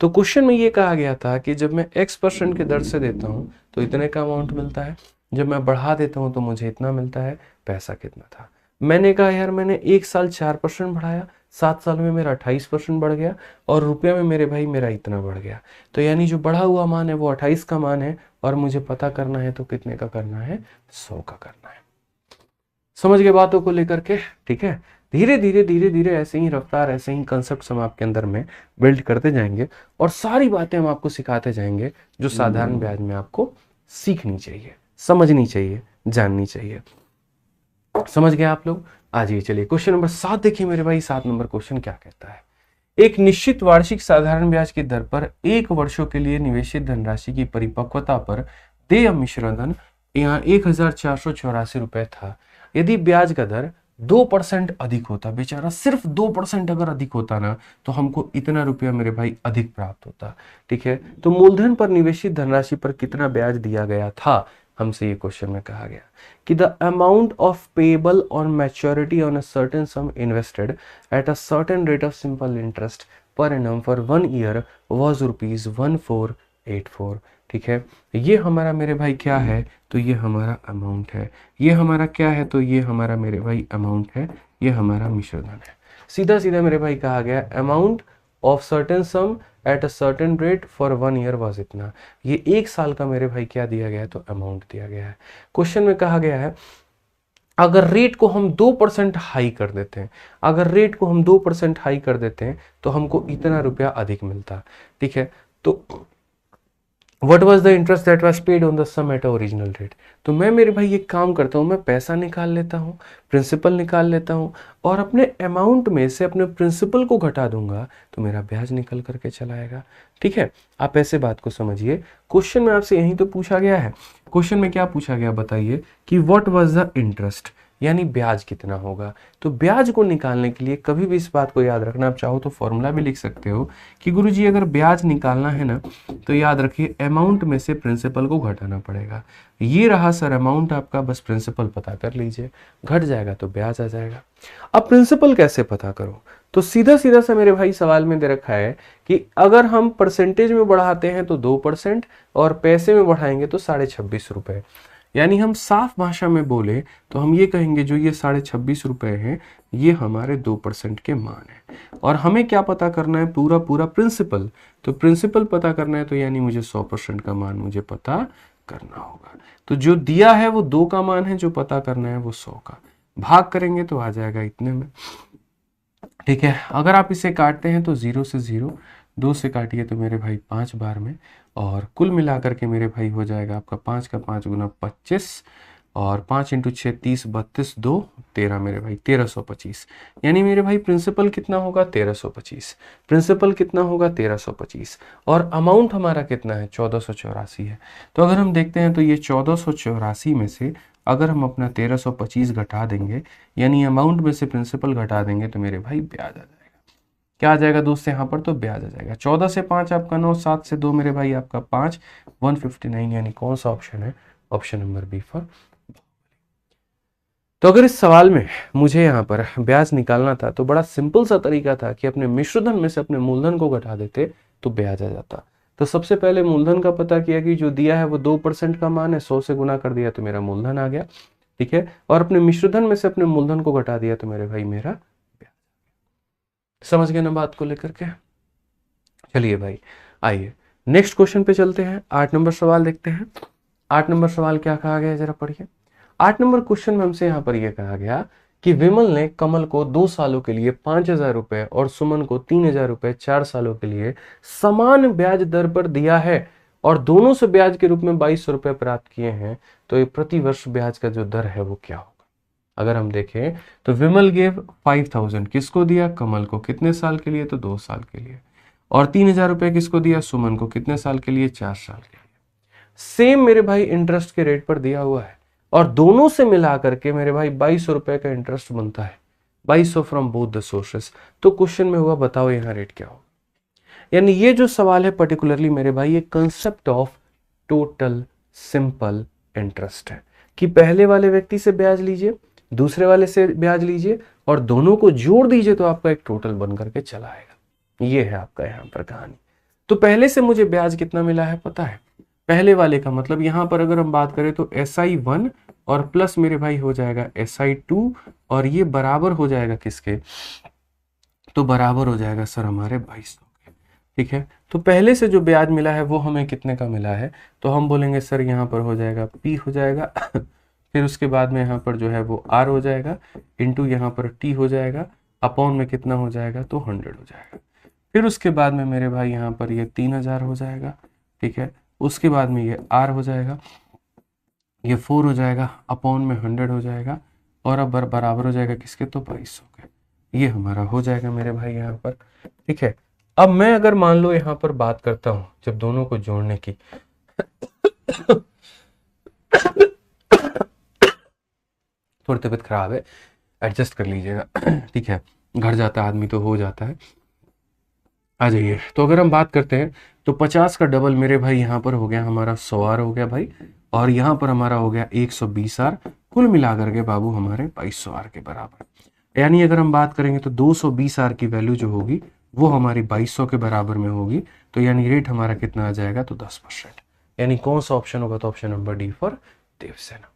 तो क्वेश्चन में ये कहा गया था कि जब मैं x% के दर से देता हूँ तो इतने का अमाउंट मिलता है, जब मैं बढ़ा देता हूँ तो मुझे इतना मिलता है, पैसा कितना था। मैंने कहा यार मैंने एक साल 4% बढ़ाया, 7 साल में मेरा 28% बढ़ गया, और रुपया में मेरे भाई मेरा इतना बढ़ गया। तो यानी जो बढ़ा हुआ मान है वो 28 का मान है, और मुझे पता करना है तो कितने का करना है, 100 का करना है। समझ गए बातों को लेकर के? ठीक है, धीरे धीरे धीरे धीरे ऐसे ही रफ्तार, ऐसे ही कंसेप्ट हम आपके अंदर में बिल्ड करते जाएंगे, और सारी बातें हम आपको सिखाते जाएंगे जो साधारण ब्याज में आपको सीखनी चाहिए, समझनी चाहिए, जाननी चाहिए। समझ गए आप लोग? आ जाइए, चलिए क्वेश्चन नंबर 7 देखिए मेरे भाई। 7 नंबर क्वेश्चन क्या कहता है? एक निश्चित वार्षिक साधारण ब्याज की दर पर 1 वर्षों के लिए निवेशित धनराशि की परिपक्वता पर देय मिश्रण धन यहाँ 1484 रुपए था। यदि ब्याज का दर 2% अधिक होता, बेचारा सिर्फ 2% अगर अधिक होता ना, तो हमको इतना रुपया मेरे भाई अधिक प्राप्त होता। ठीक है, तो मूलधन पर निवेशित धनराशि पर कितना ब्याज दिया गया था, हमसे ये क्वेश्चन में कहा गया कि the amount of payable on maturity on a certain some invested at a certain rate of simple interest per annum for 1 year was ₹1484। ठीक है, ये हमारा मेरे भाई क्या है, तो ये हमारा अमाउंट है। ये हमारा क्या है, तो ये हमारा मेरे भाई अमाउंट है। ये हमारा मिश्रधन है। सीधा सीधा मेरे भाई कहा गया amount of certain some at a certain rate for 1 year was इतना। ये 1 साल का मेरे भाई क्या दिया गया है, तो अमाउंट दिया गया है। क्वेश्चन में कहा गया है अगर रेट को हम 2% हाई कर देते हैं, अगर रेट को हम 2% हाई कर देते हैं तो हमको इतना रुपया अधिक मिलता। ठीक है, तो What was the interest that was paid on the sum at original rate? तो मैं मेरे भाई एक काम करता हूँ, मैं पैसा निकाल लेता हूँ, प्रिंसिपल निकाल लेता हूँ, और अपने अमाउंट में से अपने प्रिंसिपल को घटा दूंगा तो मेरा ब्याज निकल करके चला आएगा। ठीक है, आप ऐसे बात को समझिए। क्वेश्चन में आपसे यही तो पूछा गया है। क्वेश्चन में क्या पूछा गया बताइए कि व्हाट वाज द इंटरेस्ट, यानी ब्याज कितना होगा। तो ब्याज को निकालने के लिए कभी भी इस बात को याद रखना, आप चाहो तो फॉर्मूला भी लिख सकते हो कि गुरुजी अगर ब्याज निकालना है ना, तो याद रखिए अमाउंट में से प्रिंसिपल को घटाना पड़ेगा। ये रहा सर अमाउंट आपका, बस प्रिंसिपल पता कर लीजिए, घट जाएगा तो ब्याज आ जाएगा। अब प्रिंसिपल कैसे पता करो, तो सीधा सीधा सा मेरे भाई सवाल में दे रखा है कि अगर हम परसेंटेज में बढ़ाते हैं तो 2% और पैसे में बढ़ाएंगे तो 26.5 रुपए। यानी हम साफ भाषा में बोले तो हम ये कहेंगे जो ये 26.5 रुपए हैं ये हमारे 2% के मान है, और हमें क्या पता करना है, पूरा पूरा प्रिंसिपल। तो प्रिंसिपल पता करना है तो यानी मुझे 100% का मान मुझे पता करना होगा। तो जो दिया है वो 2 का मान है, जो पता करना है वो 100 का। भाग करेंगे तो आ जाएगा इतने में। ठीक है, अगर आप इसे काटते हैं तो 0 से 0, 2 से काटिए तो मेरे भाई 5 बार में, और कुल मिलाकर के मेरे भाई हो जाएगा आपका 5 का 5 गुना 25, और 5 इंटू 6 30, 32 2 13 मेरे भाई 1325। यानी मेरे भाई प्रिंसिपल कितना होगा 1325, प्रिंसिपल कितना होगा 1325, और अमाउंट हमारा कितना है 1484 है। तो अगर हम देखते हैं तो ये 1484 में से अगर हम अपना 1325 घटा देंगे, यानी अमाउंट में से प्रिंसिपल घटा देंगे, तो मेरे भाई ब्याज आ जाएगा। क्या आ जाएगा दोस्त यहाँ पर, तो ब्याज आ जाएगा। 14 से 5 आपका 9, 7 से 2 मेरे भाई आपका 5, 159। यानी कौन सा ऑप्शन है, ऑप्शन नंबर बी फॉर। तो अगर इस सवाल में मुझे यहाँ पर ब्याज निकालना था तो बड़ा सिंपल सा तरीका था कि अपने मिश्रधन में से अपने मूलधन को घटा देते तो ब्याज आ जाता। तो सबसे पहले मूलधन का पता किया कि जो दिया है वो 2% का मान है, 100 से गुना कर दिया तो मेरा मूलधन आ गया। ठीक है, और अपने मिश्रधन में से अपने मूलधन को घटा दिया तो मेरे भाई मेरा ब्याज। समझ गए ना बात को लेकर के? चलिए भाई आइए नेक्स्ट क्वेश्चन पे चलते हैं। 8 नंबर सवाल देखते हैं। 8 नंबर सवाल क्या कहा गया जरा पढ़िए। 8 नंबर क्वेश्चन में हमसे यहाँ पर यह कहा गया कि विमल ने कमल को 2 सालों के लिए 5,000 रुपए और सुमन को 3,000 रुपए 4 सालों के लिए समान ब्याज दर पर दिया है, और दोनों से ब्याज के रूप में 2200 रुपए प्राप्त किए हैं। तो ये प्रति वर्ष ब्याज का जो दर है वो क्या होगा? अगर हम देखें तो विमल गेव 5,000 किसको दिया, कमल को, कितने साल के लिए, तो 2 साल के लिए, और 3,000 रुपए किसको दिया, सुमन को, कितने साल के लिए, 4 साल के लिए। सेम मेरे भाई इंटरेस्ट के रेट पर दिया हुआ है, और दोनों से मिला करके मेरे भाई 2200 रुपए का इंटरेस्ट बनता है, 2200 फ्रॉम बोथ द सोर्सेस। तो क्वेश्चन में हुआ बताओ यहाँ रेट क्या होगा। यानी ये जो सवाल है पर्टिकुलरली मेरे भाई ये concept of total simple interest है, कि पहले वाले व्यक्ति से ब्याज लीजिए, दूसरे वाले से ब्याज लीजिए, और दोनों को जोड़ दीजिए तो आपका एक टोटल बन करके चला आएगा। ये है आपका यहाँ पर कहानी। तो पहले से मुझे ब्याज कितना मिला है पता है, पहले वाले का मतलब यहां पर अगर हम बात करें तो SI1 और प्लस मेरे भाई हो जाएगा SI2 और ये बराबर हो जाएगा किसके, तो बराबर हो जाएगा सर हमारे 2200 के। ठीक है, तो पहले से जो ब्याज मिला है वो हमें कितने का मिला है, तो हम बोलेंगे सर यहाँ पर हो जाएगा P हो जाएगा फिर उसके बाद में यहाँ पर जो है वो R हो जाएगा, इंटू यहाँ पर T हो जाएगा, अपॉन में कितना हो जाएगा, तो 100 हो जाएगा। फिर उसके बाद में मेरे भाई यहाँ पर ये 3000 हो जाएगा। ठीक है, उसके बाद में ये R हो जाएगा, ये 4 हो जाएगा, अपॉन में 100 हो जाएगा, और अब बराबर हो जाएगा किसके, तो 2200 के। ये हमारा हो जाएगा मेरे भाई यहाँ पर। ठीक है, अब मैं अगर मान लो यहाँ पर बात करता हूँ जब दोनों को जोड़ने की थोड़ी तबीयत खराब है, एडजस्ट कर लीजिएगा। ठीक है, घर जाता आदमी तो हो जाता है, आ जाइए। तो अगर हम बात करते हैं तो 50 का डबल मेरे भाई यहाँ पर हो गया हमारा 100 आर हो गया भाई, और यहाँ पर हमारा हो गया 120 आर, कुल मिलाकर के बाबू हमारे 2200 आर के बराबर। यानी अगर हम बात करेंगे तो 220 आर की वैल्यू जो होगी वो हमारी 2200 के बराबर में होगी। तो यानी रेट हमारा कितना आ जाएगा, तो 10%। यानी कौन सा ऑप्शन होगा, तो option number D for Devasena.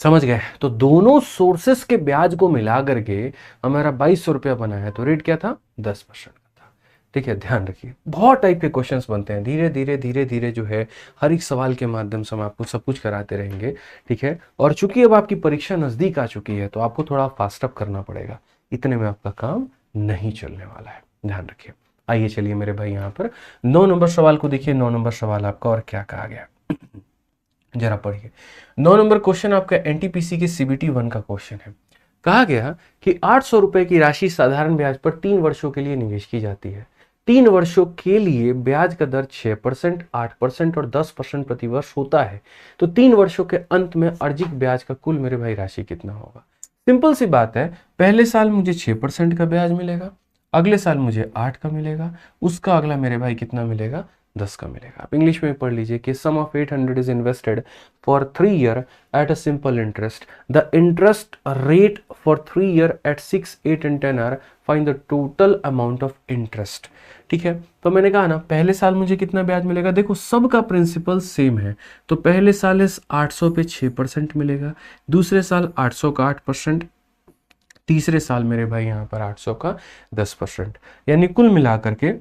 समझ गए, तो दोनों सोर्सेस के ब्याज को मिला करके हमारा 2200 रुपया बना है, तो रेट क्या था, 10% का था। ठीक है, ध्यान रखिए, बहुत टाइप के क्वेश्चंस बनते हैं, धीरे धीरे धीरे धीरे जो है हर एक सवाल के माध्यम से हम आपको सब कुछ कराते रहेंगे। ठीक है, और चूंकि अब आपकी परीक्षा नजदीक आ चुकी है तो आपको थोड़ा फास्ट अप करना पड़ेगा, इतने में आपका काम नहीं चलने वाला है, ध्यान रखिए। आइए चलिए मेरे भाई यहाँ पर 9 नंबर सवाल को देखिए। 9 नंबर सवाल आपका और क्या कहा गया जरा पढ़िए। 9 नंबर क्वेश्चन आपका एनटीपीसी के CBT 1 का क्वेश्चन है। कहा गया कि 800 रुपए की राशि साधारण ब्याज पर 3 वर्षों के लिए निवेश की जाती है। 3 वर्षों के लिए ब्याज का दर 6%, 8% और 10% प्रतिवर्ष होता है। तो 3 वर्षों के अंत में अर्जित ब्याज का कुल मेरे भाई राशि कितना होगा। सिंपल सी बात है, पहले साल मुझे 6% का ब्याज मिलेगा, अगले साल मुझे 8 का मिलेगा, उसका अगला मेरे भाई कितना मिलेगा, 10 का मिलेगा। आप इंग्लिश में पढ़ लीजिए कि sum of 800 is invested for 3 year at a simple interest, the interest rate for 3 year at 6, 8 and 10 are, find the total amount of interest. ठीक है, तो मैंने कहा ना पहले साल मुझे कितना ब्याज मिलेगा, देखो सबका प्रिंसिपल सेम है। तो पहले साल इस 800 पे 6% मिलेगा, दूसरे साल 800 का 8%, तीसरे साल मेरे भाई यहाँ पर 800 का 10%, यानी कुल मिलाकर के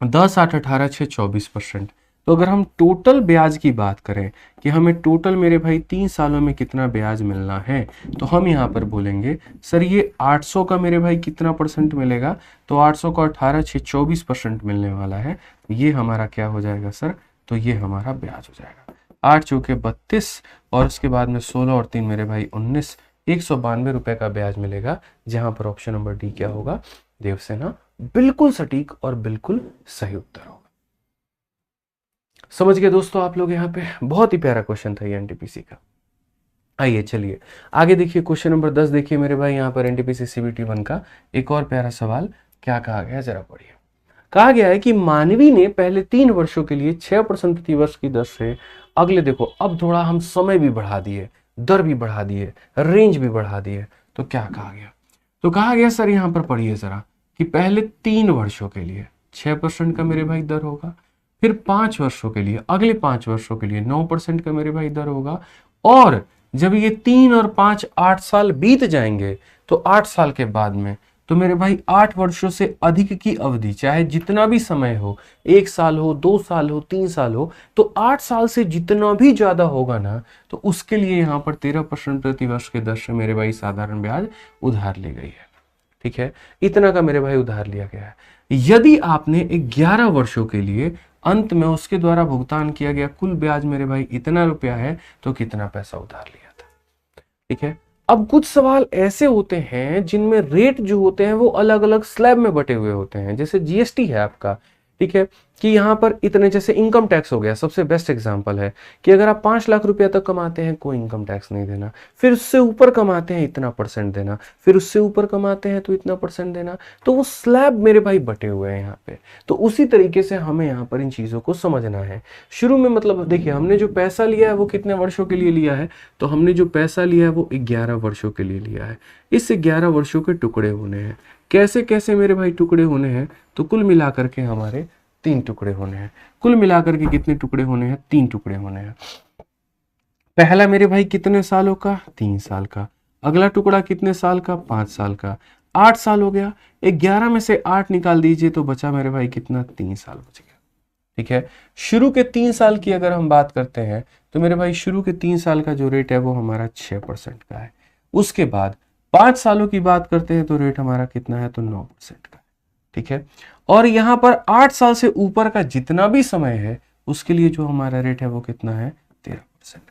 10, 8, 18, 6, 24%। तो अगर हम टोटल ब्याज की बात करें कि हमें टोटल मेरे भाई 3 सालों में कितना ब्याज मिलना है, तो हम यहाँ पर बोलेंगे सर ये 800 का मेरे भाई कितना परसेंट मिलेगा, तो 800 का 18, 6, 24% मिलने वाला है। ये हमारा क्या हो जाएगा सर, तो ये हमारा ब्याज हो जाएगा 8 चौके 32, और उसके बाद में 16 और 3 मेरे भाई 19, 192 रुपए का ब्याज मिलेगा, जहां पर ऑप्शन नंबर डी क्या होगा, देवसेना, बिल्कुल सटीक और बिल्कुल सही उत्तर होगा। समझ गए दोस्तों आप लोग, यहाँ पे बहुत ही प्यारा क्वेश्चन था ये एनटीपीसी का। आइए चलिए आगे देखिए, क्वेश्चन नंबर 10 देखिए मेरे भाई, यहाँ पर एनटीपीसी CBT 1 का एक और प्यारा सवाल। क्या कहा गया जरा पढ़िए। कहा गया है कि मानवी ने पहले 3 वर्षों के लिए 6% प्रति वर्ष की दर से, अगले देखो अब थोड़ा हम समय भी बढ़ा दिए, दर भी बढ़ा दिए, रेंज भी बढ़ा दिए, तो क्या कहा गया, तो कहा गया सर यहाँ पर पढ़िए जरा कि पहले 3 वर्षों के लिए 6% का मेरे भाई दर होगा, फिर 5 वर्षों के लिए, अगले 5 वर्षों के लिए 9% का मेरे भाई दर होगा, और जब ये 3 और 5 8 साल बीत जाएंगे तो 8 साल के बाद में तो मेरे भाई 8 वर्षों से अधिक की अवधि, चाहे जितना भी समय हो, 1 साल हो, 2 साल हो, 3 साल हो, तो 8 साल से जितना भी ज्यादा होगा ना, तो उसके लिए यहाँ पर 13% प्रति वर्ष के दर से मेरे भाई साधारण ब्याज उधार ली गई है। ठीक है, इतना का मेरे भाई उधार लिया गया है। यदि आपने 11 वर्षों के लिए अंत में उसके द्वारा भुगतान किया गया कुल ब्याज मेरे भाई इतना रुपया है, तो कितना पैसा उधार लिया था। ठीक है, अब कुछ सवाल ऐसे होते हैं जिनमें रेट जो होते हैं वो अलग अलग स्लैब में बटे हुए होते हैं, जैसे जीएसटी है आपका। ठीक है, कि यहाँ पर इतने, जैसे इनकम टैक्स हो गया, सबसे बेस्ट एग्जांपल है कि अगर आप 5 लाख रुपया तक कमाते हैं कोई इनकम टैक्स नहीं देना, फिर उससे ऊपर कमाते हैं इतना परसेंट देना, फिर उससे ऊपर कमाते हैं तो इतना परसेंट देना, तो वो स्लैब मेरे भाई बटे हुए हैं यहाँ पे। तो उसी तरीके से हमें यहाँ पर इन चीजों को समझना है। शुरू में मतलब देखिए हमने जो पैसा लिया है वो कितने वर्षों के लिए लिया है, तो हमने जो पैसा लिया है वो 11 वर्षों के लिए लिया है। इस 11 वर्षों के टुकड़े होने हैं, कैसे कैसे मेरे भाई टुकड़े होने हैं, तो कुल मिलाकर के हमारे 3 टुकड़े होने हैं। कुल मिलाकर के कितने टुकड़े होने हैं, 3 टुकड़े होने हैं। पहला मेरे भाई कितने सालों का, 3 साल का। अगला टुकड़ा कितने साल का, 5 साल का। 8 साल हो गया। 11 में से 8 निकाल दीजिए तो बचा मेरे भाई कितना, 3 साल बच गया। ठीक है। शुरू के 3 साल की अगर हम बात करते हैं तो मेरे भाई शुरू के 3 साल का जो रेट है वो हमारा 6% का है। उसके बाद 5 सालों की बात करते हैं तो रेट हमारा कितना है, तो 9% का है। ठीक है। और यहां पर 8 साल से ऊपर का जितना भी समय है उसके लिए जो हमारा रेट है वो कितना है, 13% का।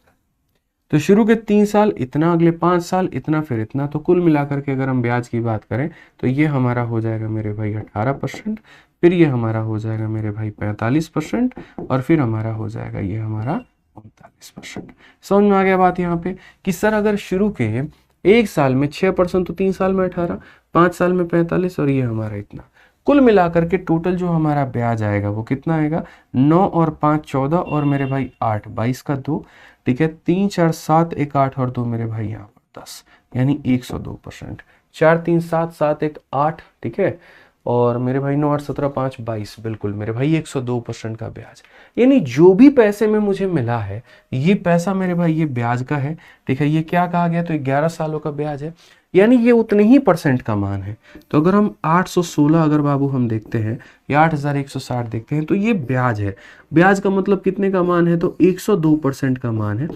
तो शुरू के 3 साल इतना, अगले 5 साल इतना, फिर इतना, तो कुल मिलाकर के अगर हम ब्याज की बात करें तो ये हमारा हो जाएगा मेरे भाई 18%, फिर ये हमारा हो जाएगा मेरे भाई 45%, और फिर हमारा हो जाएगा ये हमारा 39%। समझ में आ गया बात यहाँ पे कि सर अगर शुरू के 1 साल में 6%, तो 3 साल में 18, 5 साल में 45, और ये हमारा इतना। कुल मिलाकर के टोटल जो हमारा ब्याज आएगा वो कितना आएगा, 9 और 5 14, और मेरे भाई 8, 22 का 2। ठीक है। 3 4 7 1 8 और 2 मेरे भाई यहाँ पर 10, यानी 102%। 4 3 7 7 1 8। ठीक है। और मेरे भाई 9 8 17 5 22, बिल्कुल मेरे भाई 102% का ब्याज। यानी जो भी पैसे में मुझे मिला है ये पैसा मेरे भाई ये ब्याज का है। ठीक है। ये क्या कहा गया, तो 11 सालों का ब्याज है, यानी ये उतने ही परसेंट का मान है। तो अगर हम 816 अगर बाबू हम देखते हैं या 8160 देखते हैं तो ये ब्याज है। ब्याज का मतलब कितने का मान है, तो 102% का मान है।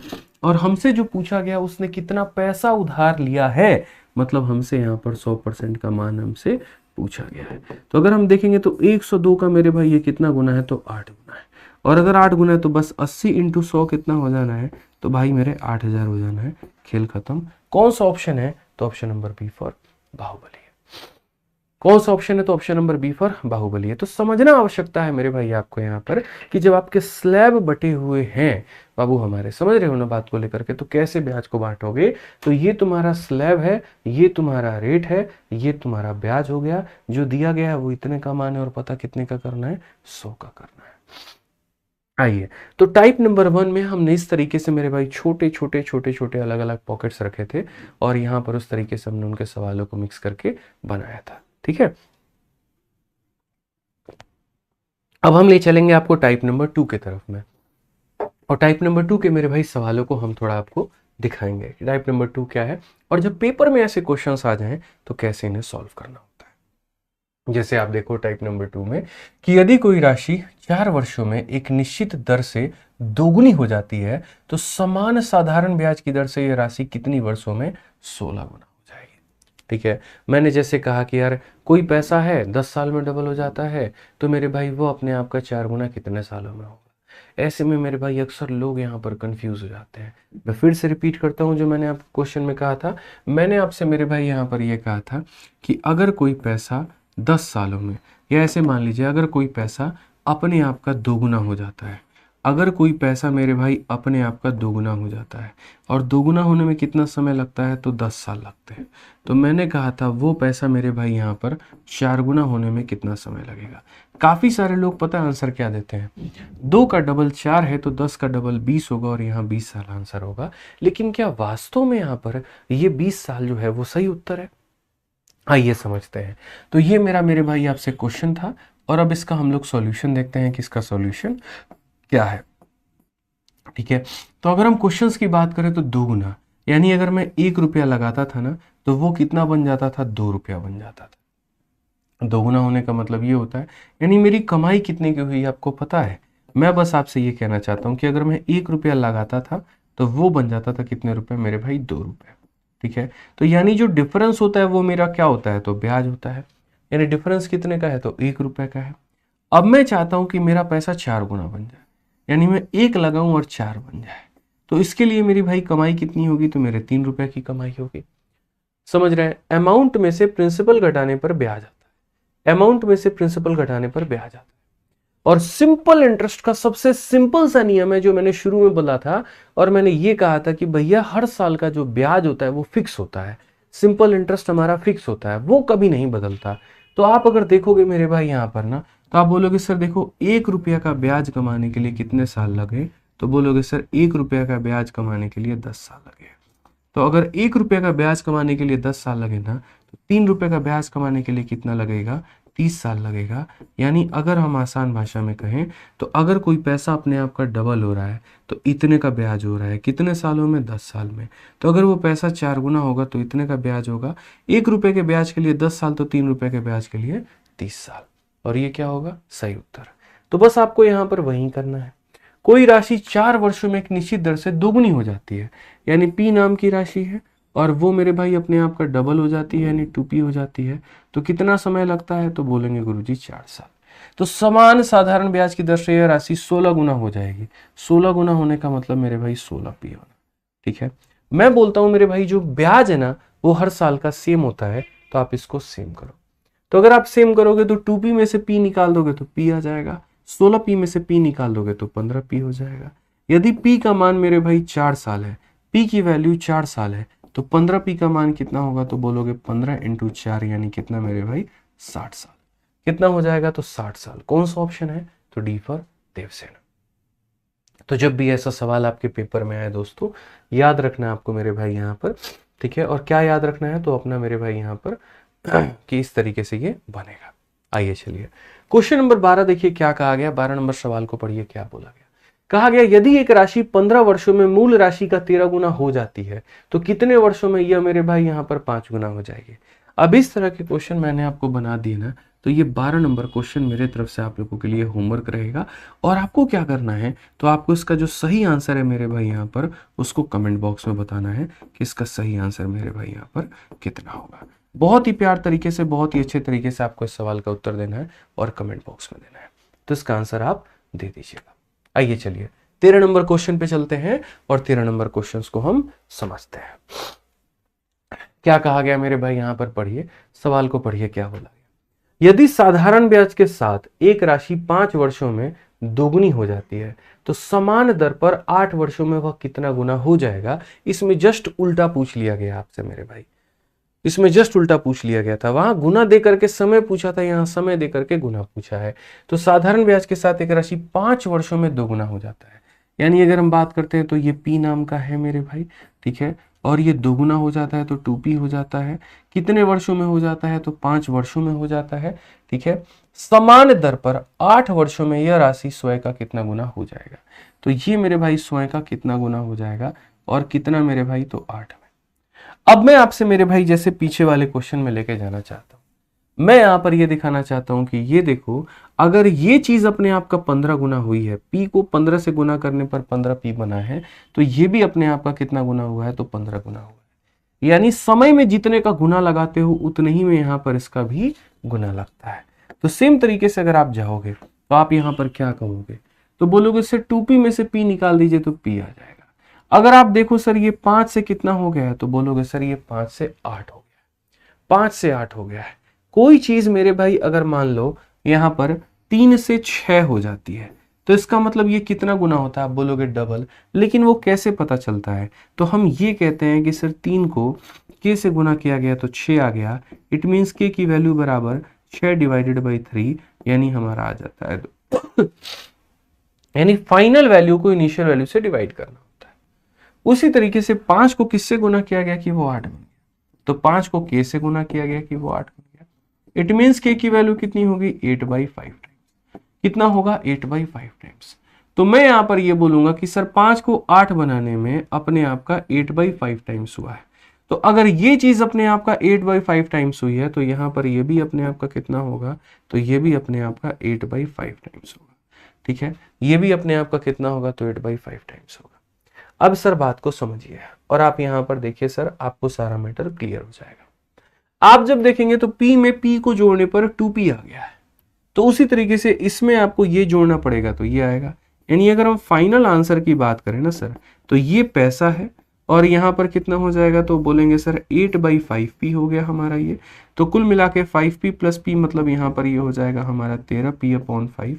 और हमसे जो पूछा गया उसने कितना पैसा उधार लिया है, मतलब हमसे यहाँ पर 100% का मान हमसे पूछा गया है। तो अगर हम देखेंगे तो 102 का मेरे भाई ये कितना गुना है, तो 8 गुना है। और अगर 8 गुना है तो बस 80 इंटू 100 कितना हो जाना है, तो भाई मेरे 8000 हो जाना है। खेल खत्म। कौन सा ऑप्शन है, तो option number B for Baahubali है। कौन सा ऑप्शन है, तो option number B for Baahubali है। तो समझना आवश्यकता है मेरे भाई आपको यहाँ पर कि जब आपके स्लैब बटे हुए हैं बाबू हमारे, समझ रहे हो ना बात को लेकर के, तो कैसे ब्याज को बांटोगे, तो ये तुम्हारा स्लैब है, ये तुम्हारा रेट है, ये तुम्हारा ब्याज हो गया। जो दिया गया है वो इतने का मान है और पता कितने का करना है, 100 का करना है। आइए, तो टाइप नंबर 1 में हमने इस तरीके से मेरे भाई छोटे छोटे छोटे छोटे अलग अलग पॉकेट्स रखे थे, और यहाँ पर उस तरीके से हमने उनके सवालों को मिक्स करके बनाया था। ठीक है। अब हम ले चलेंगे आपको टाइप नंबर 2 के तरफ में, और टाइप नंबर 2 के मेरे भाई सवालों को हम थोड़ा आपको दिखाएंगे कि टाइप नंबर 2 क्या है, और जब पेपर में ऐसे क्वेश्चंस आ जाएं तो कैसे इन्हें सॉल्व करना होता है। जैसे आप देखो टाइप नंबर 2 में कि यदि कोई राशि 4 वर्षों में एक निश्चित दर से दोगुनी हो जाती है तो समान साधारण ब्याज की दर से यह राशि कितनी वर्षों में 16 गुना हो जाएगी। ठीक है। मैंने जैसे कहा कि यार कोई पैसा है 10 साल में डबल हो जाता है, तो मेरे भाई वो अपने आप का 4 गुना कितने सालों में होगा। ऐसे में मेरे भाई अक्सर लोग यहाँ पर कंफ्यूज हो जाते हैं। मैं फिर से रिपीट करता हूँ जो मैंने आपको क्वेश्चन में कहा था। मैंने आपसे मेरे भाई यहाँ पर ये कहा था कि अगर कोई पैसा 10 सालों में, या ऐसे मान लीजिए अगर कोई पैसा अपने आप का दोगुना हो जाता है, अगर कोई पैसा मेरे भाई अपने आप का दोगुना हो जाता है, और दोगुना होने में कितना समय लगता है, तो 10 साल लगते हैं। तो मैंने कहा था वो पैसा मेरे भाई यहाँ पर 4 गुना होने में कितना समय लगेगा। काफ़ी सारे लोग पता है आंसर क्या देते हैं, 2 का डबल 4 है तो 10 का डबल 20 होगा, और यहाँ 20 साल आंसर होगा। लेकिन क्या वास्तव में यहाँ पर ये 20 साल जो है वो सही उत्तर है? आइए समझते हैं। तो ये मेरे भाई आपसे क्वेश्चन था, और अब इसका हम लोग सॉल्यूशन देखते हैं कि इसका सॉल्यूशन क्या है। ठीक है। तो अगर हम क्वेश्चंस की बात करें तो 2 गुना, यानी अगर मैं 1 रुपया लगाता था ना तो वो कितना बन जाता था, 2 रुपया बन जाता था। दोगुना होने का मतलब ये होता है, यानी मेरी कमाई कितने की हुई आपको पता है। मैं बस आपसे ये कहना चाहता हूँ कि अगर मैं 1 रुपया लगाता था तो वो बन जाता था कितने रुपए, मेरे भाई 2 रुपए। ठीक है। तो यानी जो डिफरेंस होता है वो मेरा क्या होता है, तो ब्याज होता है। यानी डिफरेंस कितने का है, तो 1 रुपए का है। अब मैं चाहता हूं कि मेरा पैसा 4 गुना बन जाए, यानी मैं 1 लगाऊं और 4 बन जाए। तो इसके लिए मेरी भाई कमाई कितनी होगी, तो मेरे 3 रुपए की कमाई होगी। समझ रहे हैं। अमाउंट में से प्रिंसिपल घटाने पर ब्याज आता है, अमाउंट में से प्रिंसिपल घटाने पर ब्याज आता है। और सिंपल इंटरेस्ट का सबसे सिंपल सा नियम है जो मैंने शुरू में बोला था, और मैंने ये कहा था कि भैया हर साल का जो ब्याज होता है वो फिक्स होता है। सिंपल इंटरेस्ट हमारा फिक्स होता है, वो कभी नहीं बदलता। तो आप अगर देखोगे मेरे भाई यहाँ पर ना, तो आप बोलोगे सर देखो 1 रुपया का ब्याज कमाने के लिए कितने साल लगे, तो बोलोगे सर 1 रुपया का ब्याज कमाने के लिए 10 साल लगे। तो अगर 1 रुपये का ब्याज कमाने के लिए 10 साल लगे ना, तो 3 रुपये का ब्याज कमाने के लिए कितना लगेगा, 30 साल लगेगा। यानी अगर हम आसान भाषा में कहें तो अगर कोई पैसा अपने आप का डबल हो रहा है तो इतने का ब्याज हो रहा है, कितने सालों में? 10 साल में। तो अगर वो पैसा 4 गुना होगा तो इतने का ब्याज होगा। 1 रुपए के ब्याज के लिए 10 साल, तो 3 रुपए के ब्याज के लिए 30 साल। और ये क्या होगा? सही उत्तर। तो बस आपको यहाँ पर वही करना है। कोई राशि 4 वर्षों में एक निश्चित दर से दोगुनी हो जाती है, यानी पी नाम की राशि है, और वो मेरे भाई अपने आप का डबल हो जाती है, यानी 2p हो जाती है। तो कितना समय लगता है? तो बोलेंगे गुरुजी 4 साल। तो समान साधारण ब्याज की दर से यह राशि 16 गुना हो जाएगी। 16 गुना होने का मतलब मेरे भाई 16p होना। ठीक है, मैं बोलता हूं मेरे भाई जो ब्याज है ना वो हर साल का सेम होता है, तो आप इसको सेम करो। तो अगर आप सेम करोगे तो 2p में से p निकाल दोगे तो p आ जाएगा, 16p में से p निकाल दोगे तो 15p हो जाएगा। यदि p का मान मेरे भाई 4 साल है, p की वैल्यू 4 साल है, तो 15p का मान कितना होगा? तो बोलोगे 15 × 4 यानी कितना मेरे भाई? 60 साल। कितना हो जाएगा? तो 60 साल। कौन सा ऑप्शन है? तो डी फॉर देवसेना। तो जब भी ऐसा सवाल आपके पेपर में आए दोस्तों, याद रखना है आपको मेरे भाई यहाँ पर। ठीक है, और क्या याद रखना है? तो अपना मेरे भाई यहाँ पर कि इस तरीके से ये बनेगा। आइए चलिए क्वेश्चन नंबर 12 देखिए क्या कहा गया। 12 नंबर सवाल को पढ़िए, क्या बोला गया। कहा गया यदि एक राशि 15 वर्षों में मूल राशि का 13 गुना हो जाती है तो कितने वर्षों में यह मेरे भाई यहाँ पर 5 गुना हो जाएगी। अब इस तरह के क्वेश्चन मैंने आपको बना दिए ना, तो ये 12 नंबर क्वेश्चन मेरे तरफ से आप लोगों के लिए होमवर्क रहेगा। और आपको क्या करना है, तो आपको इसका जो सही आंसर है मेरे भाई यहाँ पर उसको कमेंट बॉक्स में बताना है कि इसका सही आंसर मेरे भाई यहाँ पर कितना होगा। बहुत ही प्यार तरीके से, बहुत ही अच्छे तरीके से आपको इस सवाल का उत्तर देना है और कमेंट बॉक्स में देना है। तो इसका आंसर आप दे दीजिएगा। आइए चलिए 13 नंबर क्वेश्चन पे चलते हैं और 13 नंबर क्वेश्चन को हम समझते हैं। क्या कहा गया मेरे भाई यहाँ पर? पढ़िए सवाल को, पढ़िए क्या बोला गया। यदि साधारण ब्याज के साथ एक राशि 5 वर्षों में दोगुनी हो जाती है तो समान दर पर 8 वर्षों में वह कितना गुना हो जाएगा। इसमें जस्ट उल्टा पूछ लिया गया आपसे मेरे भाई, इसमें जस्ट उल्टा पूछ लिया गया था। वहां गुना दे करके समय पूछा था, यहां समय दे करके गुना पूछा है। तो साधारण ब्याज के साथ एक राशि 5 वर्षों में दोगुना हो जाता है, यानी अगर हम बात करते हैं तो ये p नाम का है मेरे भाई। ठीक है, और ये दोगुना हो जाता है तो 2p हो जाता है। कितने वर्षों में हो जाता है? तो 5 वर्षों में हो जाता है। ठीक है, समान दर पर 8 वर्षों में यह राशि स्वयं का कितना गुना हो जाएगा। तो ये मेरे भाई स्वयं का कितना गुना हो जाएगा, और कितना मेरे भाई? तो 8 में। अब मैं आपसे मेरे भाई जैसे पीछे वाले क्वेश्चन में लेके जाना चाहता हूं। मैं यहां पर ये दिखाना चाहता हूं कि ये देखो, अगर ये चीज अपने आप का 15 गुना हुई है, p को 15 से गुना करने पर 15p बना है, तो ये भी अपने आप का कितना गुना हुआ है? तो 15 गुना हुआ है। यानी समय में जितने का गुना लगाते हो उतने ही में यहां पर इसका भी गुना लगता है। तो सेम तरीके से अगर आप जाओगे तो आप यहां पर क्या कहोगे? तो बोलोगे सर 2p में से p निकाल दीजिए तो p आ जाएगा। अगर आप देखो सर ये 5 से कितना हो गया है, तो बोलोगे सर ये 5 से 8 हो गया है, 5 से 8 हो गया है। कोई चीज मेरे भाई अगर मान लो यहां पर 3 से 6 हो जाती है तो इसका मतलब ये कितना गुना होता है? आप बोलोगे डबल। लेकिन वो कैसे पता चलता है? तो हम ये कहते हैं कि सर 3 को k से गुना किया गया तो 6 आ गया। इट मीन्स k की वैल्यू बराबर 6 डिवाइडेड बाई 3, यानी हमारा आ जाता है यानी फाइनल वैल्यू को इनिशियल वैल्यू से डिवाइड करना। उसी तरीके से 5 को किससे गुना किया गया कि वो 8 बन गया, तो 5 को k से गुना किया गया कि वो 8 बन गया। इट मीन्स k की वैल्यू कितनी होगी? 8/5 टाइम्स। कितना होगा? 8/5 टाइम्स। तो मैं यहां पर ये बोलूंगा कि सर 5 को 8 बनाने में अपने आप का 8/5 टाइम्स हुआ है। तो अगर ये चीज अपने आप का 8/5 टाइम्स हुई है तो यहां पर ये भी अपने आप का कितना होगा? तो ये भी अपने आप का 8/5 टाइम्स होगा। ठीक है, ये भी अपने आप का कितना होगा? तो 8/5 टाइम्स होगा। अब सर बात को समझिए और आप यहां पर देखिए सर, आपको सारा मैटर क्लियर हो जाएगा। आप जब देखेंगे तो p में p को जोड़ने पर 2p आ गया है, तो उसी तरीके से इसमें आपको ये जोड़ना पड़ेगा तो ये आएगा। यानी अगर हम फाइनल आंसर की बात करें ना सर, तो ये पैसा है और यहां पर कितना हो जाएगा? तो बोलेंगे सर 8/5p हो गया हमारा ये। तो कुल मिला के 5p प्लस p मतलब यहां पर ये हो जाएगा हमारा 13p/5।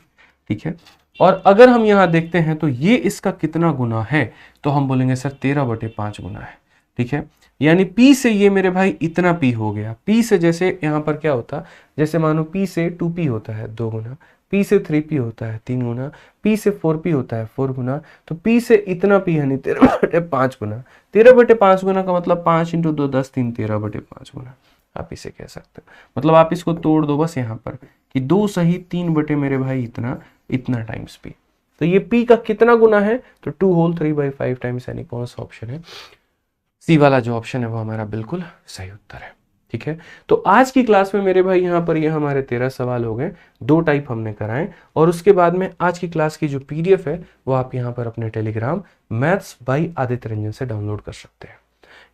ठीक है, और अगर हम यहां देखते हैं तो ये इसका कितना गुना है, तो हम बोलेंगे सर 13/5 गुना है। ठीक है, यानी p से ये मेरे भाई इतना p हो गया। p से जैसे यहां पर क्या होता, जैसे मानो p से 2p होता है 2 गुना, p से 3p होता है 3 गुना, p से 4p होता है 4 गुना, तो p से इतना p यानी 13/5 गुना। 13/5 गुना का मतलब 5 × 2 10 3 13/5 गुना। आप इसे कह सकते हो। मतलब आप इसको तोड़ दो बस यहाँ पर कि 2 सही 3 बटे मेरे भाई इतना इतना टाइम्स पी। तो ये पी का कितना गुना है, तो 2 होल 3/5 टाइम्स, यानी कौन सा ऑप्शन है, सी वाला जो ऑप्शन है वो हमारा बिल्कुल सही उत्तर है। ठीक है, तो आज की क्लास में मेरे भाई यहाँ पर ये हमारे 13 सवाल हो गए, 2 टाइप हमने कराए, और उसके बाद में आज की क्लास की जो पीडीएफ है वो आप यहाँ पर अपने Telegram maths by Aditya Ranjan से डाउनलोड कर सकते हैं।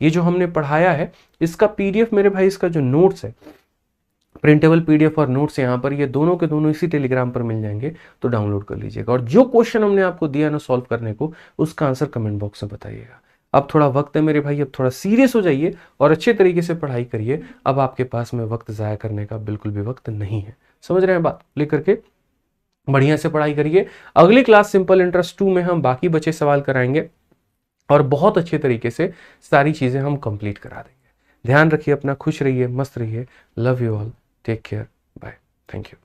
ये जो हमने पढ़ाया है इसका पीडीएफ मेरे भाई, इसका जो नोट्स है, प्रिंटेबल पीडीएफ और नोट्स यहाँ पर, ये दोनों के दोनों इसी टेलीग्राम पर मिल जाएंगे, तो डाउनलोड कर लीजिएगा। और जो क्वेश्चन हमने आपको दिया ना सॉल्व करने को, उसका आंसर कमेंट बॉक्स में बताइएगा। अब थोड़ा वक्त है मेरे भाई, अब थोड़ा सीरियस हो जाइए और अच्छे तरीके से पढ़ाई करिए। अब आपके पास में वक्त ज़ाया करने का बिल्कुल भी वक्त नहीं है। समझ रहे हैं बात, लेकर के बढ़िया से पढ़ाई करिए। अगली क्लास सिंपल इंटरेस्ट 2 में हम बाकी बचे सवाल कराएंगे और बहुत अच्छे तरीके से सारी चीज़ें हम कंप्लीट करा देंगे। ध्यान रखिए अपना, खुश रहिए, मस्त रहिए। Love you all, take care, bye, thank you.